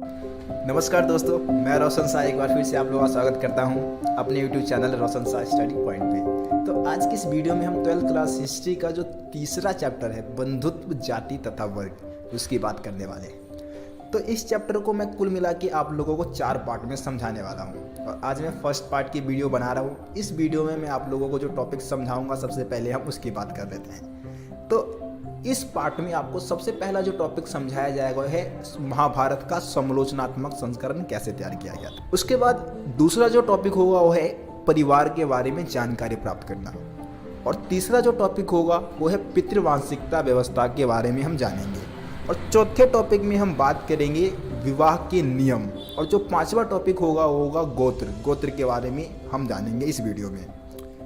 नमस्कार दोस्तों, मैं रोशन शाह एक बार फिर से आप लोगों का स्वागत करता हूं अपने YouTube चैनल रोशन शाह स्टडी पॉइंट पे। तो आज की इस वीडियो में हम 12th क्लास हिस्ट्री का जो तीसरा चैप्टर है बंधुत्व, जाति तथा वर्ग, उसकी बात करने वाले हैं। तो इस चैप्टर को मैं कुल मिला के आप लोगों को 4 पार्ट में समझाने वाला हूँ और आज मैं फर्स्ट पार्ट की वीडियो बना रहा हूँ। इस वीडियो में मैं आप लोगों को जो टॉपिक समझाऊँगा सबसे पहले हम उसकी बात कर लेते हैं। तो इस पार्ट में आपको सबसे पहला जो टॉपिक समझाया जाएगा वो है महाभारत का समालोचनात्मक संस्करण कैसे तैयार किया गया था। उसके बाद दूसरा जो टॉपिक होगा वो है परिवार के बारे में जानकारी प्राप्त करना और तीसरा जो टॉपिक होगा वो है पितृवांशिकता व्यवस्था के बारे में हम जानेंगे और चौथे टॉपिक में हम बात करेंगे विवाह के नियम और जो पांचवा टॉपिक होगा वो होगा गोत्र के बारे में हम जानेंगे इस वीडियो में।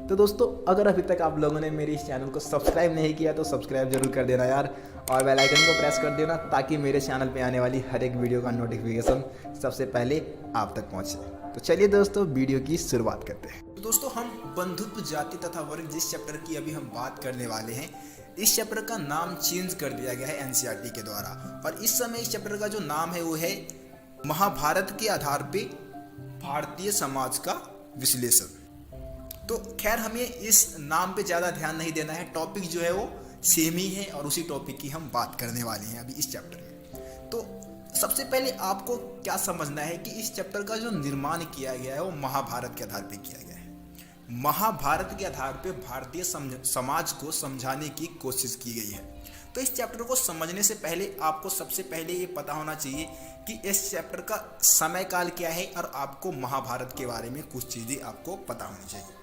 तो दोस्तों, अगर अभी तक आप लोगों ने मेरे इस चैनल को सब्सक्राइब नहीं किया तो सब्सक्राइब जरूर कर देना यार और बेल आइकन को प्रेस कर देना ताकि मेरे चैनल पे आने वाली हर एक वीडियो का नोटिफिकेशन सबसे पहले आप तक पहुंचे। तो चलिए दोस्तों, वीडियो की शुरुआत करते हैं। तो दोस्तों, हम बंधुत्व, जाति तथा वर्ग जिस चैप्टर की अभी हम बात करने वाले हैं, इस चैप्टर का नाम चेंज कर दिया गया है एनसीईआरटी के द्वारा और इस समय इस चैप्टर का जो नाम है वो है महाभारत के आधार पे भारतीय समाज का विश्लेषण। तो खैर, हमें इस नाम पे ज़्यादा ध्यान नहीं देना है, टॉपिक जो है वो सेम ही है और उसी टॉपिक की हम बात करने वाले हैं अभी इस चैप्टर में। तो सबसे पहले आपको क्या समझना है कि इस चैप्टर का जो निर्माण किया गया है वो महाभारत के आधार पे किया गया है। महाभारत के आधार पे भारतीय समाज को समझाने की कोशिश की गई है। तो इस चैप्टर को समझने से पहले आपको सबसे पहले ये पता होना चाहिए कि इस चैप्टर का समय काल क्या है और आपको महाभारत के बारे में कुछ चीज़ें आपको पता होनी चाहिए।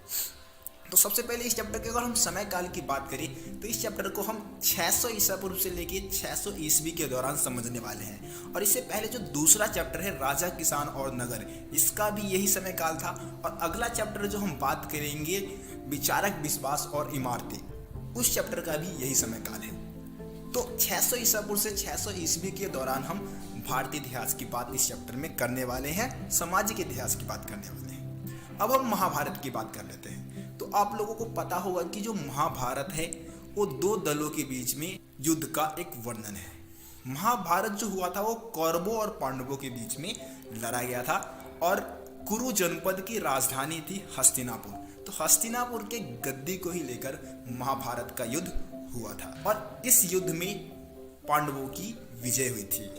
तो सबसे पहले इस चैप्टर के अगर हम समय काल की बात करें तो इस चैप्टर को हम 600 ईसा पूर्व से लेके 600 ईस्वी के दौरान समझने वाले हैं और इससे पहले जो दूसरा चैप्टर है राजा, किसान और नगर, इसका भी यही समय काल था और अगला चैप्टर जो हम बात करेंगे विचारक, विश्वास और इमारतें, उस चैप्टर का भी यही समय काल है। तो 600 ईसा पूर्व से 600 ईस्वी के दौरान हम भारतीय इतिहास की बात इस चैप्टर में करने वाले हैं, सामाजिक इतिहास की बात करने वाले हैं। अब हम महाभारत की बात कर लेते हैं। तो आप लोगों को पता होगा कि जो महाभारत है वो 2 दलों के बीच में युद्ध का एक वर्णन है। महाभारत जो हुआ था वो कौरवों और पांडवों के बीच में लड़ा गया था और कुरु जनपद की राजधानी थी हस्तिनापुर। तो हस्तिनापुर के गद्दी को ही लेकर महाभारत का युद्ध हुआ था और इस युद्ध में पांडवों की विजय हुई थी।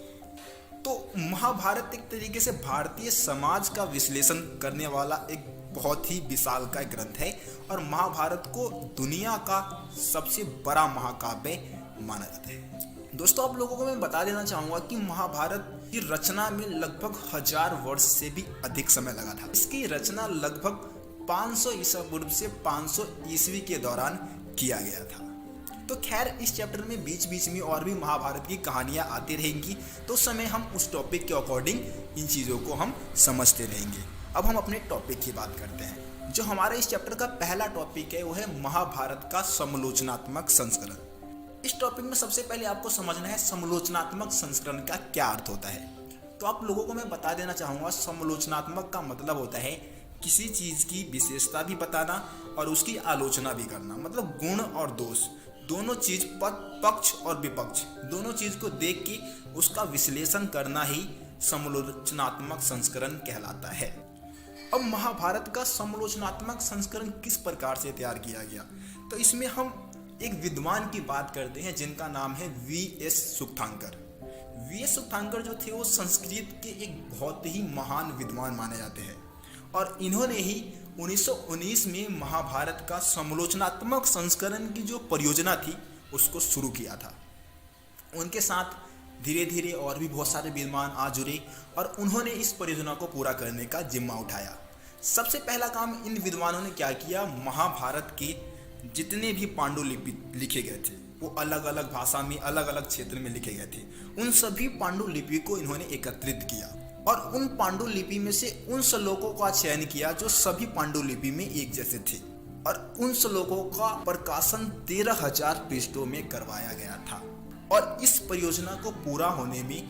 तो महाभारत एक तरीके से भारतीय समाज का विश्लेषण करने वाला एक बहुत ही विशाल का ग्रंथ है और महाभारत को दुनिया का सबसे बड़ा महाकाव्य माना जाता है। दोस्तों, आप लोगों को मैं बता देना चाहूँगा कि महाभारत की रचना में लगभग 1000 वर्ष से भी अधिक समय लगा था। इसकी रचना लगभग 500 ईसा पूर्व से 500 ईस्वी के दौरान किया गया था। तो खैर, इस चैप्टर में बीच बीच में और भी महाभारत की कहानियाँ आती रहेंगी, तो उस समय हम उस टॉपिक के अकॉर्डिंग इन चीज़ों को हम समझते रहेंगे। अब हम अपने टॉपिक की बात करते हैं। जो हमारे इस चैप्टर का पहला टॉपिक है वो है महाभारत का समालोचनात्मक संस्करण। इस टॉपिक में सबसे पहले आपको समझना है समालोचनात्मक संस्करण का क्या अर्थ होता है। तो आप लोगों को मैं बता देना चाहूँगा, समालोचनात्मक का मतलब होता है किसी चीज़ की विशेषता भी बताना और उसकी आलोचना भी करना, मतलब गुण और दोष दोनों चीज़, पक्ष और विपक्ष दोनों चीज़ को देख के उसका विश्लेषण करना ही समालोचनात्मक संस्करण कहलाता है। अब महाभारत का समालोचनात्मक संस्करण किस प्रकार से तैयार किया गया, तो इसमें हम एक विद्वान की बात करते हैं जिनका नाम है वी.एस. सुक्तांकर। वी.एस. सुक्तांकर जो थे वो संस्कृत के एक बहुत ही महान विद्वान माने जाते हैं और इन्होंने ही 1919 में महाभारत का समालोचनात्मक संस्करण की जो परियोजना थी उसको शुरू किया था। उनके साथ धीरे धीरे और भी बहुत सारे विद्वान आ जुड़े और उन्होंने इस परियोजना को पूरा करने का जिम्मा उठाया। सबसे पहला काम इन विद्वानों ने क्या किया, महाभारत के जितने भी पांडुलिपि लिखे गए थे वो अलग अलग भाषा में, अलग अलग क्षेत्र में लिखे गए थे, उन सभी पांडुलिपि को इन्होंने एकत्रित किया और उन पांडुलिपि में से उन श्लोकों का चयन किया जो सभी पांडुलिपि में एक जैसे थे और उन श्लोकों का प्रकाशन 13,000 पृष्ठों में करवाया गया था और इस परियोजना को पूरा होने में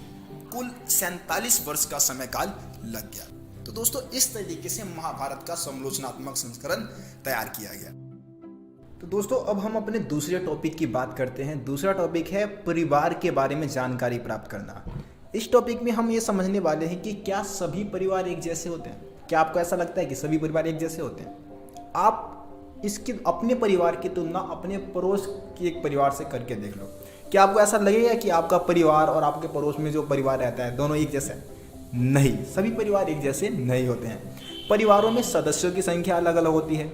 कुल 47 वर्ष का समय काल लग गया। तो दोस्तों, इस तरीके से महाभारत का समालोचनात्मक संस्करण तैयार किया गया। तो दोस्तों, अब हम अपने दूसरे टॉपिक की बात करते हैं। दूसरा टॉपिक है परिवार के बारे में जानकारी प्राप्त करना। इस टॉपिक में हम ये समझने वाले हैं कि क्या सभी परिवार एक जैसे होते हैं। क्या आपको ऐसा लगता है कि सभी परिवार एक जैसे होते हैं? आप इसकी अपने परिवार की तुलना अपने पड़ोस के एक परिवार से करके देख लो। क्या आपको ऐसा लगेगा कि आपका परिवार और आपके पड़ोस में जो परिवार रहता है दोनों एक जैसे हैं? नहीं, सभी परिवार एक जैसे नहीं होते हैं। परिवारों में सदस्यों की संख्या अलग अलग होती है,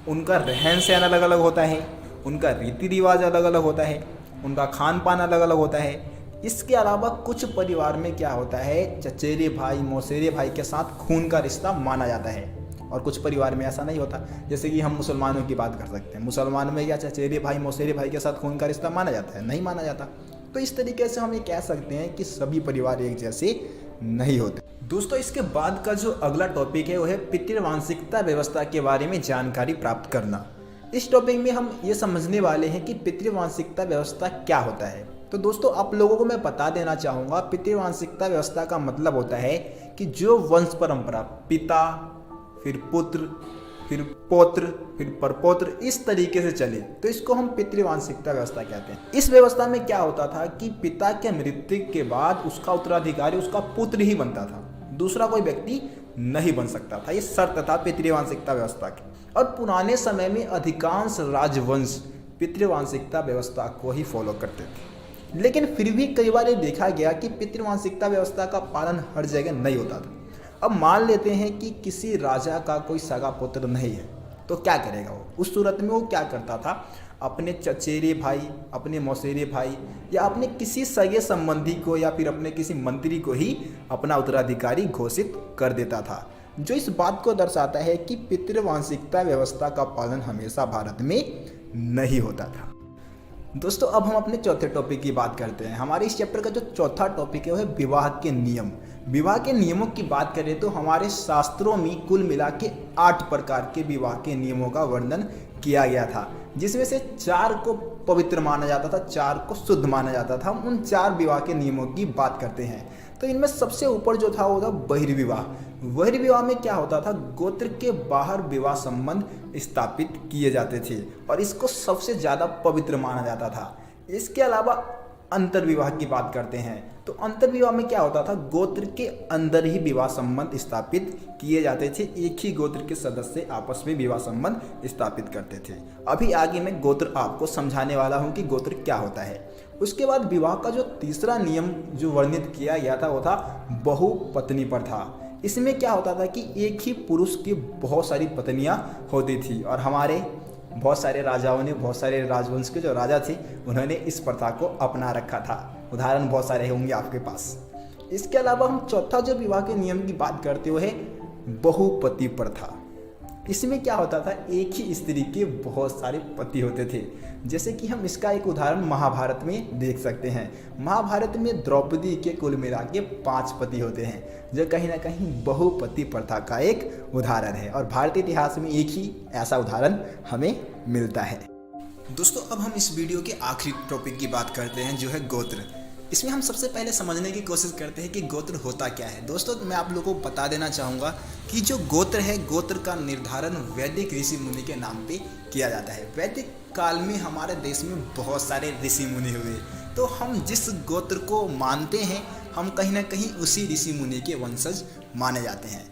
उनका रहन सहन अलग अलग होता है, उनका रीति रिवाज अलग अलग होता है, उनका खान पान अलग अलग होता है। इसके अलावा कुछ परिवार में क्या होता है, चचेरे भाई मौसेरे भाई के साथ खून का रिश्ता माना जाता है और कुछ परिवार में ऐसा नहीं होता। जैसे कि हम मुसलमानों की बात कर सकते हैं, मुसलमानों में क्या चचेरे भाई मौसेरे भाई के साथ खून का रिश्ता माना जाता है? नहीं माना जाता। तो इस तरीके से हम ये कह सकते हैं कि सभी परिवार एक जैसे नहीं होते। दोस्तों, इसके बाद का जो अगला टॉपिक है वो है पितृवांशिकता व्यवस्था के बारे में जानकारी प्राप्त करना। इस टॉपिक में हम ये समझने वाले हैं कि पितृवांशिकता व्यवस्था क्या होता है। तो दोस्तों, आप लोगों को मैं बता देना चाहूँगा, पितृवांशिकता व्यवस्था का मतलब होता है कि जो वंश परंपरा पिता, फिर पुत्र, फिर पौत्र, फिर परपौत्र इस तरीके से चले तो इसको हम पितृवांशिकता व्यवस्था कहते हैं। इस व्यवस्था में क्या होता था कि पिता के मृत्यु के बाद उसका उत्तराधिकारी उसका पुत्र ही बनता था, दूसरा कोई व्यक्ति नहीं बन सकता था। ये शर्त था पितृवांशिकता व्यवस्था की। और पुराने समय में अधिकांश राजवंश पितृवांशिकता व्यवस्था को ही फॉलो करते थे, लेकिन फिर भी कई बार ये देखा गया कि पितृवांशिकता व्यवस्था का पालन हर जगह नहीं होता था। अब मान लेते हैं कि किसी राजा का कोई सगा पुत्र नहीं है, तो क्या करेगा वो? उस सूरत में वो क्या करता था, अपने चचेरे भाई, अपने मौसेरे भाई या अपने किसी सगे संबंधी को या फिर अपने किसी मंत्री को ही अपना उत्तराधिकारी घोषित कर देता था, जो इस बात को दर्शाता है कि पितृवांशिकता व्यवस्था का पालन हमेशा भारत में नहीं होता था। दोस्तों, अब हम अपने चौथे टॉपिक की बात करते हैं। हमारे इस चैप्टर का जो चौथा टॉपिक है वो है विवाह के नियम। विवाह के नियमों की बात करें तो हमारे शास्त्रों में कुल मिला के 8 प्रकार के विवाह के नियमों का वर्णन किया गया था, जिसमें से 4 को पवित्र माना जाता था, 4 को शुद्ध माना जाता था। हम उन 4 विवाह के नियमों की बात करते हैं। तो इनमें सबसे ऊपर जो था वो था बहिर्विवाह। बहिर्विवाह में क्या होता था, गोत्र के बाहर विवाह संबंध स्थापित किए जाते थे और इसको सबसे ज़्यादा पवित्र माना जाता था। इसके अलावा अंतर्विवाह की बात करते हैं तो अंतर्विवाह में क्या होता था, गोत्र के अंदर ही विवाह संबंध स्थापित किए जाते थे। एक ही गोत्र के सदस्य आपस में विवाह संबंध स्थापित करते थे। अभी आगे मैं गोत्र आपको समझाने वाला हूँ कि गोत्र क्या होता है। उसके बाद विवाह का जो तीसरा नियम जो वर्णित किया गया था वो था बहुपत्नी प्रथा। इसमें क्या होता था कि एक ही पुरुष की बहुत सारी पत्नियां होती थी और हमारे बहुत सारे राजाओं ने, बहुत सारे राजवंश के जो राजा थे उन्होंने इस प्रथा को अपना रखा था। उदाहरण बहुत सारे होंगे आपके पास। इसके अलावा हम चौथा जो विवाह के नियम की बात करते हुए बहुपति प्रथा। इसमें क्या होता था, एक ही स्त्री के बहुत सारे पति होते थे। जैसे कि हम इसका एक उदाहरण महाभारत में देख सकते हैं। महाभारत में द्रौपदी के कुल मिला के 5 पति होते हैं, जो कहीं ना कहीं बहुपति प्रथा का एक उदाहरण है और भारतीय इतिहास में एक ही ऐसा उदाहरण हमें मिलता है। दोस्तों, अब हम इस वीडियो के आखिरी टॉपिक की बात करते हैं जो है गोत्र। इसमें हम सबसे पहले समझने की कोशिश करते हैं कि गोत्र होता क्या है। दोस्तों, मैं आप लोगों को बता देना चाहूँगा कि जो गोत्र है, गोत्र का निर्धारण वैदिक ऋषि मुनि के नाम पे किया जाता है। वैदिक काल में हमारे देश में बहुत सारे ऋषि मुनि हुए, तो हम जिस गोत्र को मानते हैं हम कहीं ना कहीं उसी ऋषि मुनि के वंशज माने जाते हैं।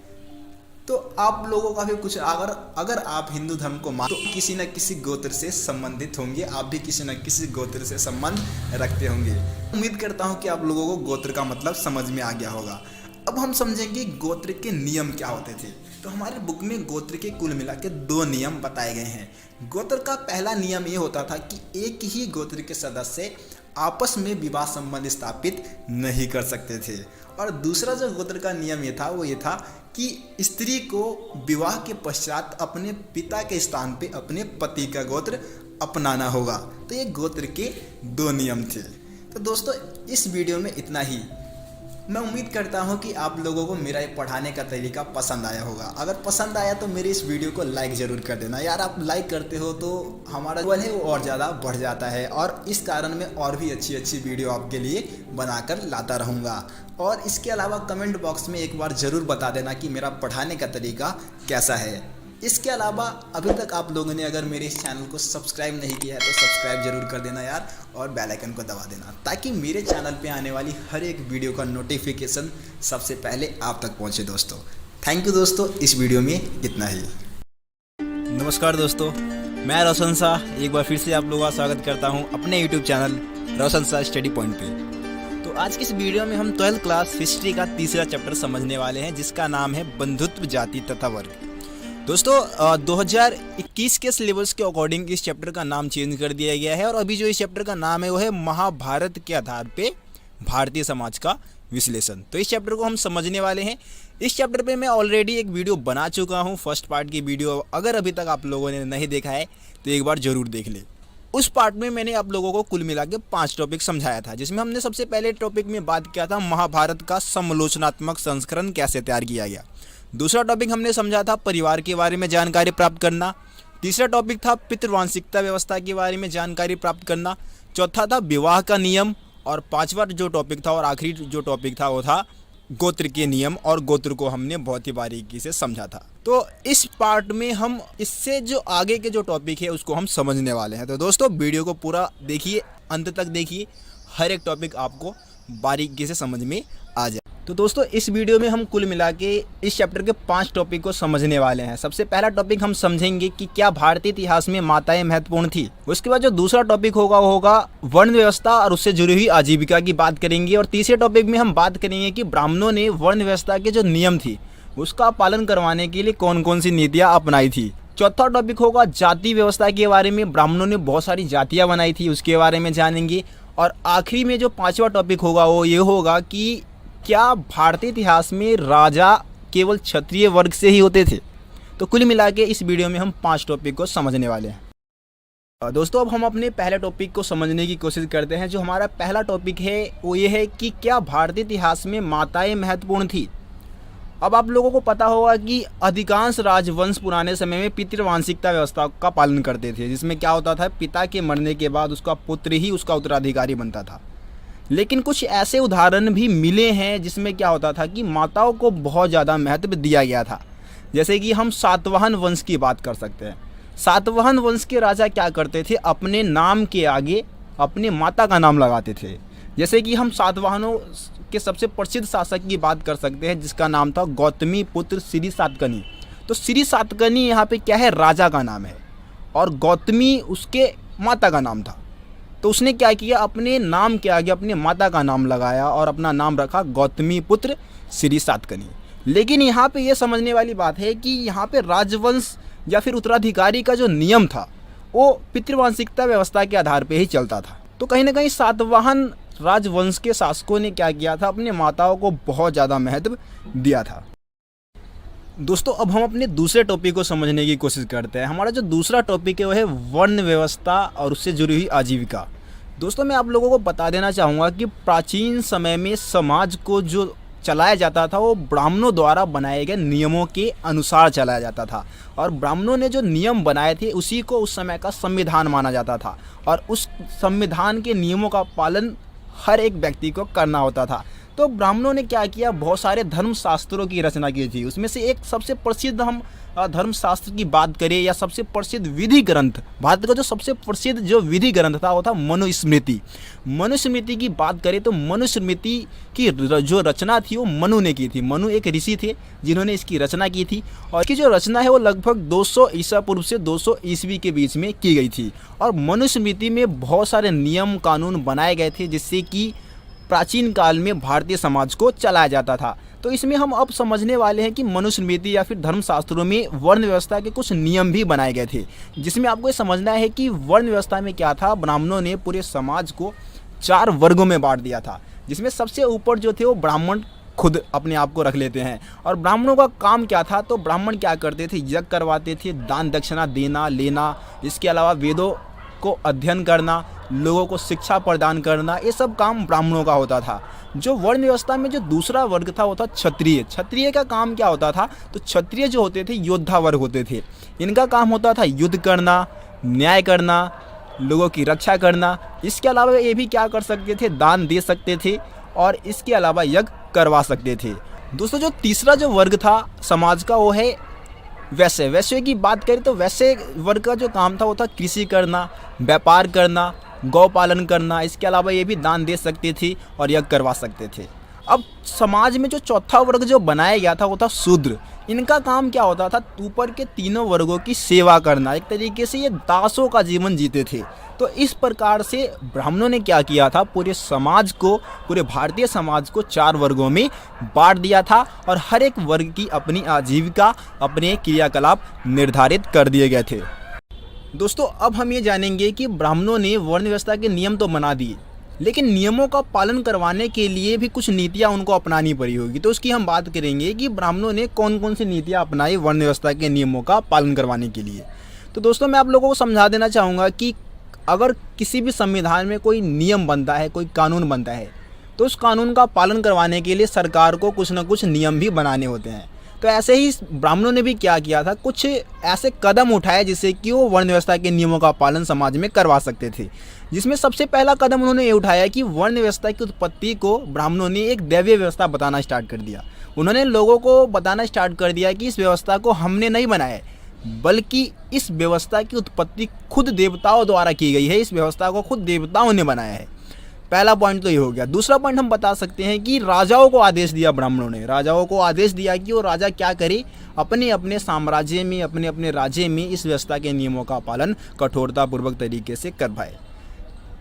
तो आप लोगों का भी कुछ अगर आप हिंदू धर्म को मान तो किसी न किसी गोत्र से संबंधित होंगे, आप भी किसी न किसी गोत्र से संबंध रखते होंगे। उम्मीद करता हूं कि आप लोगों को गोत्र का मतलब समझ में आ गया होगा। अब हम समझेंगे गोत्र के नियम क्या होते थे। तो हमारे बुक में गोत्र के कुल मिला के 2 नियम बताए गए हैं। गोत्र का पहला नियम ये होता था कि एक ही गोत्र के सदस्य आपस में विवाह संबंध स्थापित नहीं कर सकते थे। और दूसरा जो गोत्र का नियम ये था कि स्त्री को विवाह के पश्चात अपने पिता के स्थान पे अपने पति का गोत्र अपनाना होगा। तो ये गोत्र के 2 नियम थे। तो दोस्तों, इस वीडियो में इतना ही। मैं उम्मीद करता हूँ कि आप लोगों को मेरा ये पढ़ाने का तरीका पसंद आया होगा। अगर पसंद आया तो मेरे इस वीडियो को लाइक ज़रूर कर देना यार। आप लाइक करते हो तो हमारा लेवल है वो और ज़्यादा बढ़ जाता है और इस कारण मैं और भी अच्छी वीडियो आपके लिए बनाकर लाता रहूँगा। और इसके अलावा कमेंट बॉक्स में एक बार ज़रूर बता देना कि मेरा पढ़ाने का तरीका कैसा है। इसके अलावा अभी तक आप लोगों ने अगर मेरे इस चैनल को सब्सक्राइब नहीं किया है तो सब्सक्राइब जरूर कर देना यार, और बेल आइकन को दबा देना ताकि मेरे चैनल पे आने वाली हर एक वीडियो का नोटिफिकेशन सबसे पहले आप तक पहुंचे दोस्तों। थैंक यू दोस्तों, इस वीडियो में इतना ही। नमस्कार दोस्तों, मैं रोशन शाह एक बार फिर से आप लोगों का स्वागत करता हूं अपने यूट्यूब चैनल रोशन शाह स्टडी पॉइंट पे। तो आज की इस वीडियो में हम 12th क्लास हिस्ट्री का तीसरा चैप्टर समझने वाले हैं जिसका नाम है बंधुत्व, जाति तथा वर्ग। दोस्तों 2021 के सिलेबस के अकॉर्डिंग इस चैप्टर का नाम चेंज कर दिया गया है और अभी जो इस चैप्टर का नाम है वो है महाभारत के आधार पे भारतीय समाज का विश्लेषण। तो इस चैप्टर को हम समझने वाले हैं। इस चैप्टर पे मैं ऑलरेडी एक वीडियो बना चुका हूँ, फर्स्ट पार्ट की वीडियो। अगर अभी तक आप लोगों ने नहीं देखा है तो एक बार ज़रूर देख ले। उस पार्ट में मैंने आप लोगों को कुल मिला के 5 टॉपिक समझाया था, जिसमें हमने सबसे पहले टॉपिक में बात किया था महाभारत का समालोचनात्मक संस्करण कैसे तैयार किया गया। दूसरा टॉपिक हमने समझा था परिवार के बारे में जानकारी प्राप्त करना। तीसरा टॉपिक था पितृवांशिकता व्यवस्था के बारे में जानकारी प्राप्त करना। चौथा था विवाह का नियम, और पांचवा जो टॉपिक था और आखिरी जो टॉपिक था वो था गोत्र के नियम, और गोत्र को हमने बहुत ही बारीकी से समझा था। तो इस पार्ट में हम इससे जो आगे के जो टॉपिक है उसको हम समझने वाले हैं। तो दोस्तों वीडियो को पूरा देखिए, अंत तक देखिए, हर एक टॉपिक आपको बारीकी से समझ में आ जाए। तो दोस्तों इस वीडियो में हम कुल मिला के इस चैप्टर के 5 टॉपिक को समझने वाले हैं। सबसे पहला टॉपिक हम समझेंगे कि क्या भारतीय इतिहास में माताएं महत्वपूर्ण थी। उसके बाद जो दूसरा टॉपिक होगा वो होगा वर्ण व्यवस्था और उससे जुड़ी हुई आजीविका की बात करेंगे। और तीसरे टॉपिक में हम बात करेंगे कि ब्राह्मणों ने वर्ण व्यवस्था के जो नियम थी उसका पालन करवाने के लिए कौन कौन सी नीतियाँ अपनाई थी। चौथा टॉपिक होगा जाति व्यवस्था के बारे में, ब्राह्मणों ने बहुत सारी जातियाँ बनाई थी उसके बारे में जानेंगे। और आखिरी में जो 5वां टॉपिक होगा वो ये होगा कि क्या भारतीय इतिहास में राजा केवल क्षत्रिय वर्ग से ही होते थे। तो कुल मिला के इस वीडियो में हम 5 टॉपिक को समझने वाले हैं। दोस्तों अब हम अपने पहले टॉपिक को समझने की कोशिश करते हैं। जो हमारा पहला टॉपिक है वो ये है कि क्या भारतीय इतिहास में माताएं महत्वपूर्ण थी। अब आप लोगों को पता होगा कि अधिकांश राजवंश पुराने समय में पितृवांशिकता व्यवस्था का पालन करते थे, जिसमें क्या होता था पिता के मरने के बाद उसका पुत्र ही उसका उत्तराधिकारी बनता था। लेकिन कुछ ऐसे उदाहरण भी मिले हैं जिसमें क्या होता था कि माताओं को बहुत ज़्यादा महत्व दिया गया था। जैसे कि हम सातवाहन वंश की बात कर सकते हैं। सातवाहन वंश के राजा क्या करते थे, अपने नाम के आगे अपने माता का नाम लगाते थे। जैसे कि हम सातवाहनों के सबसे प्रसिद्ध शासक की बात कर सकते हैं जिसका नाम था गौतमी पुत्र श्री सातकर्णी। तो श्री सातकर्णी यहाँ पे क्या है, राजा का नाम है, और गौतमी उसके माता का नाम था। तो उसने क्या किया, अपने नाम के आगे अपने माता का नाम लगाया और अपना नाम रखा गौतमी पुत्र श्री सातकर्णी। लेकिन यहाँ पे ये समझने वाली बात है कि यहाँ पे राजवंश या फिर उत्तराधिकारी का जो नियम था वो पितृवांशिकता व्यवस्था के आधार पे ही चलता था। तो कहीं ना कहीं सातवाहन राजवंश के शासकों ने क्या किया था, अपने माताओं को बहुत ज़्यादा महत्व दिया था। दोस्तों अब हम अपने दूसरे टॉपिक को समझने की कोशिश करते हैं। हमारा जो दूसरा टॉपिक है वो है वर्ण व्यवस्था और उससे जुड़ी हुई आजीविका। दोस्तों मैं आप लोगों को बता देना चाहूँगा कि प्राचीन समय में समाज को जो चलाया जाता था वो ब्राह्मणों द्वारा बनाए गए नियमों के अनुसार चलाया जाता था, और ब्राह्मणों ने जो नियम बनाए थे उसी को उस समय का संविधान माना जाता था, और उस संविधान के नियमों का पालन हर एक व्यक्ति को करना होता था। तो ब्राह्मणों ने क्या किया, बहुत सारे धर्मशास्त्रों की रचना की थी। उसमें से एक सबसे प्रसिद्ध हम धर्मशास्त्र की बात करें या सबसे प्रसिद्ध विधि ग्रंथ, भारत का जो सबसे प्रसिद्ध जो विधि ग्रंथ था वो था मनुस्मृति। मनुस्मृति की बात करें तो मनुस्मृति की जो रचना थी वो मनु ने की थी। मनु एक ऋषि थे जिन्होंने इसकी रचना की थी, और इसकी जो रचना है वो लगभग 200 ईसा पूर्व से 200 ईस्वी के बीच में की गई थी। और मनुस्मृति में बहुत सारे नियम कानून बनाए गए थे जिससे कि प्राचीन काल में भारतीय समाज को चलाया जाता था। तो इसमें हम अब समझने वाले हैं कि मनुस्मृति या फिर धर्मशास्त्रों में वर्ण व्यवस्था के कुछ नियम भी बनाए गए थे, जिसमें आपको ये समझना है कि वर्ण व्यवस्था में क्या था, ब्राह्मणों ने पूरे समाज को 4 वर्गों में बांट दिया था, जिसमें सबसे ऊपर जो थे वो ब्राह्मण खुद अपने आप को रख लेते हैं। और ब्राह्मणों का काम क्या था, तो ब्राह्मण क्या करते थे, यज्ञ करवाते थे, दान दक्षिणा देना लेना, इसके अलावा वेदों को अध्ययन करना, लोगों को शिक्षा प्रदान करना, ये सब काम ब्राह्मणों का होता था। जो वर्ण व्यवस्था में जो दूसरा वर्ग था वो था क्षत्रिय। क्षत्रिय का काम क्या होता था, तो क्षत्रिय जो होते थे योद्धा वर्ग होते थे। इनका काम होता था युद्ध करना, न्याय करना, लोगों की रक्षा करना। इसके अलावा ये भी क्या कर सकते थे, दान दे सकते थे, और इसके अलावा यज्ञ करवा सकते थे। दोस्तों जो तीसरा जो वर्ग था समाज का वो है वैश्य की बात करें तो वैश्य वर्ग का जो काम था वो था कृषि करना, व्यापार करना, गौ पालन करना। इसके अलावा ये भी दान दे सकती थी और यज्ञ करवा सकते थे। अब समाज में जो चौथा वर्ग जो बनाया गया था वो था शूद्र। इनका काम क्या होता था? ऊपर के तीनों वर्गों की सेवा करना। एक तरीके से ये दासों का जीवन जीते थे। तो इस प्रकार से ब्राह्मणों ने क्या किया था, पूरे समाज को, पूरे भारतीय समाज को 4 वर्गों में बांट दिया था और हर एक वर्ग की अपनी आजीविका, अपने क्रियाकलाप निर्धारित कर दिए गए थे। दोस्तों, अब हम ये जानेंगे कि ब्राह्मणों ने वर्ण व्यवस्था के नियम तो बना दिए, लेकिन नियमों का पालन करवाने के लिए भी कुछ नीतियाँ उनको अपनानी पड़ी होगी। तो उसकी हम बात करेंगे कि ब्राह्मणों ने कौन कौन सी नीतियाँ अपनाई वर्ण व्यवस्था के नियमों का पालन करवाने के लिए। तो दोस्तों, मैं आप लोगों को समझा देना चाहूँगा कि अगर किसी भी संविधान में कोई नियम बनता है, कोई कानून बनता है, तो उस कानून का पालन करवाने के लिए सरकार को कुछ न कुछ नियम भी बनाने होते हैं। तो ऐसे ही ब्राह्मणों ने भी क्या किया था, कुछ ऐसे कदम उठाए जिससे कि वो वर्ण व्यवस्था के नियमों का पालन समाज में करवा सकते थे। जिसमें सबसे पहला कदम उन्होंने ये उठाया कि वर्ण व्यवस्था की उत्पत्ति को ब्राह्मणों ने एक दैवीय व्यवस्था बताना स्टार्ट कर दिया। उन्होंने लोगों को बताना स्टार्ट कर दिया कि इस व्यवस्था को हमने नहीं बनाया है, बल्कि इस व्यवस्था की उत्पत्ति खुद देवताओं द्वारा की गई है। इस व्यवस्था को खुद देवताओं ने बनाया है। पहला पॉइंट तो ये हो गया। दूसरा पॉइंट हम बता सकते हैं कि राजाओं को आदेश दिया ब्राह्मणों ने। राजाओं को आदेश दिया कि वो राजा क्या करे, अपने अपने साम्राज्य में, अपने अपने राज्य में इस व्यवस्था के नियमों का पालन कठोरतापूर्वक तरीके से करवाए।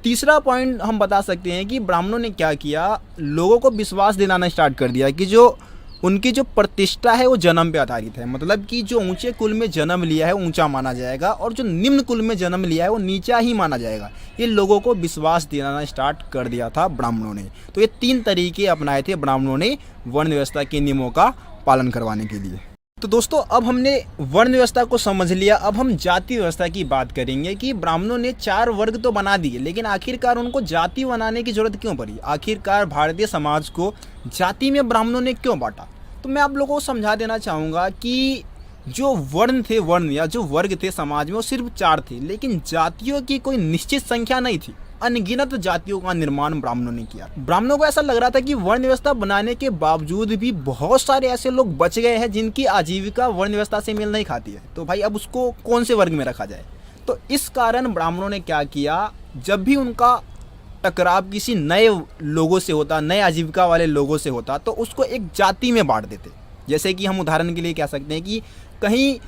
तीसरा पॉइंट हम बता सकते हैं कि ब्राह्मणों ने क्या किया, लोगों को विश्वास दिलाना स्टार्ट कर दिया कि जो उनकी जो प्रतिष्ठा है वो जन्म पे आधारित है। मतलब कि जो ऊंचे कुल में जन्म लिया है ऊंचा माना जाएगा और जो निम्न कुल में जन्म लिया है वो नीचा ही माना जाएगा। ये लोगों को विश्वास दिलाना स्टार्ट कर दिया था ब्राह्मणों ने। तो ये 3 तरीके अपनाए थे ब्राह्मणों ने वर्ण व्यवस्था के नियमों का पालन करवाने के लिए। तो दोस्तों, अब हमने वर्ण व्यवस्था को समझ लिया। अब हम जाति व्यवस्था की बात करेंगे कि ब्राह्मणों ने 4 वर्ग तो बना दिए, लेकिन आखिरकार उनको जाति बनाने की जरूरत क्यों पड़ी? आखिरकार भारतीय समाज को जाति में ब्राह्मणों ने क्यों बांटा? तो मैं आप लोगों को समझा देना चाहूँगा कि जो वर्ण या जो वर्ग थे समाज में वो सिर्फ 4 थे, लेकिन जातियों की कोई निश्चित संख्या नहीं थी। अनगिनत जातियों का निर्माण ब्राह्मणों ने किया। ब्राह्मणों को ऐसा लग रहा था कि वर्ण व्यवस्था बनाने के बावजूद भी बहुत सारे ऐसे लोग बच गए हैं जिनकी आजीविका वर्ण व्यवस्था से मेल नहीं खाती है। तो भाई अब उसको कौन से वर्ग में रखा जाए? तो इस कारण ब्राह्मणों ने क्या किया, जब भी उनका टकराव किसी नए लोगों से होता, नए आजीविका वाले लोगों से होता, तो उसको एक जाति में बांट देते। जैसे कि हम उदाहरण के लिए कह सकते हैं कि कहीं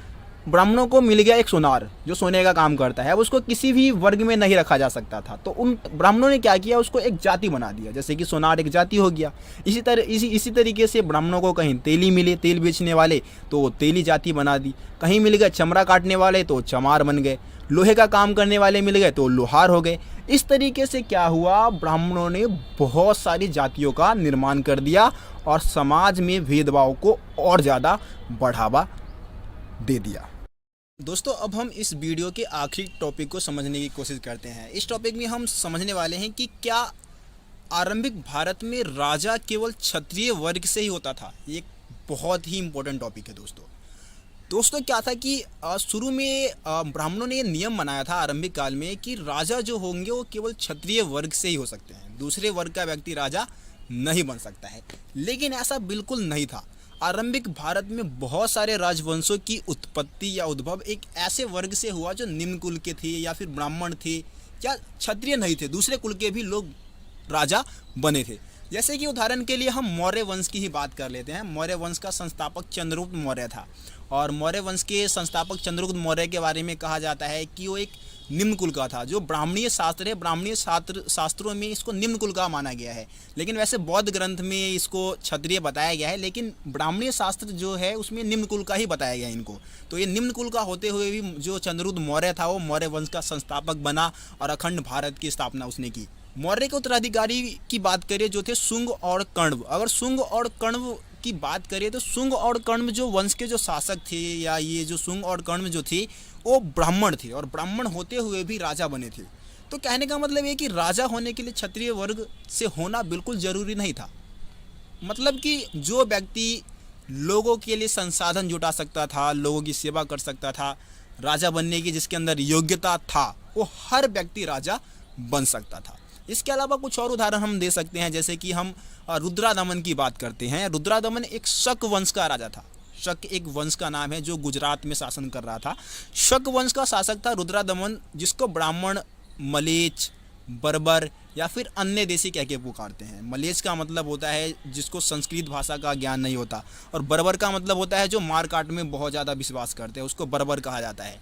ब्राह्मणों को मिल गया एक सोनार जो सोने का काम करता है, अब उसको किसी भी वर्ग में नहीं रखा जा सकता था। तो उन ब्राह्मणों ने क्या किया, उसको एक जाति बना दिया। जैसे कि सोनार एक जाति हो गया। इसी तरीके से ब्राह्मणों को कहीं तेली मिले, तेल बेचने वाले, तो तेली जाति बना दी। कहीं मिल गए चमड़ा काटने वाले तो चमार बन गए। लोहे का काम करने वाले मिल गए तो लोहार हो गए। इस तरीके से क्या हुआ, ब्राह्मणों ने बहुत सारी जातियों का निर्माण कर दिया और समाज में भेदभाव को और ज़्यादा बढ़ावा दे दिया। दोस्तों, अब हम इस वीडियो के आखिरी टॉपिक को समझने की कोशिश करते हैं। इस टॉपिक में हम समझने वाले हैं कि क्या आरंभिक भारत में राजा केवल क्षत्रिय वर्ग से ही होता था। ये एक बहुत ही इम्पोर्टेंट टॉपिक है दोस्तों क्या था कि शुरू में ब्राह्मणों ने ये नियम बनाया था आरंभिक काल में कि राजा जो होंगे वो केवल क्षत्रिय वर्ग से ही हो सकते हैं, दूसरे वर्ग का व्यक्ति राजा नहीं बन सकता है। लेकिन ऐसा बिल्कुल नहीं था। आरंभिक भारत में बहुत सारे राजवंशों की उत्पत्ति या उद्भव एक ऐसे वर्ग से हुआ जो निम्न कुल के थे या फिर ब्राह्मण थे या क्षत्रिय नहीं थे, दूसरे कुल के भी लोग राजा बने थे। जैसे कि उदाहरण के लिए हम मौर्य वंश की ही बात कर लेते हैं। मौर्य वंश का संस्थापक चंद्रगुप्त मौर्य था और मौर्य वंश के संस्थापक चंद्रगुप्त मौर्य के बारे में कहा जाता है कि वो एक निम्न कुल का था। जो ब्राह्मणीय शास्त्र है, ब्राह्मणीय शास्त्रों में इसको निम्न कुल का माना गया है, लेकिन वैसे बौद्ध ग्रंथ में इसको क्षत्रिय बताया गया है, लेकिन ब्राह्मणीय शास्त्र जो है उसमें निम्न कुल का ही बताया गया है इनको। तो ये निम्न कुल का होते हुए भी जो चंद्रगुप्त मौर्य था वो मौर्य वंश का संस्थापक बना और अखंड भारत की स्थापना उसने की। मौर्य के उत्तराधिकारी की बात करें जो थे शुंग और कण्व। अगर शुंग और कण्व की बात करें तो शुंग और कण्व जो वंश के जो शासक थे या ये जो शुंग और कण्व जो थे वो ब्राह्मण थे और ब्राह्मण होते हुए भी राजा बने थे। तो कहने का मतलब ये कि राजा होने के लिए क्षत्रिय वर्ग से होना बिल्कुल ज़रूरी नहीं था। मतलब कि जो व्यक्ति लोगों के लिए संसाधन जुटा सकता था, लोगों की सेवा कर सकता था, राजा बनने की जिसके अंदर योग्यता था, वो हर व्यक्ति राजा बन सकता था। इसके अलावा कुछ और उदाहरण हम दे सकते हैं, जैसे कि हम रुद्रादमन की बात करते हैं। रुद्रादमन एक शक वंश का राजा था। शक एक वंश का नाम है जो गुजरात में शासन कर रहा था। शक वंश का शासक था रुद्रदमन, जिसको ब्राह्मण मलेच, बर्बर या फिर अन्य देशी कह के पुकारते हैं। मलेच का मतलब होता है जिसको संस्कृत भाषा का ज्ञान नहीं होता, और बर्बर का मतलब होता है जो मार काट में बहुत ज़्यादा विश्वास करते हैं, उसको बर्बर कहा जाता है।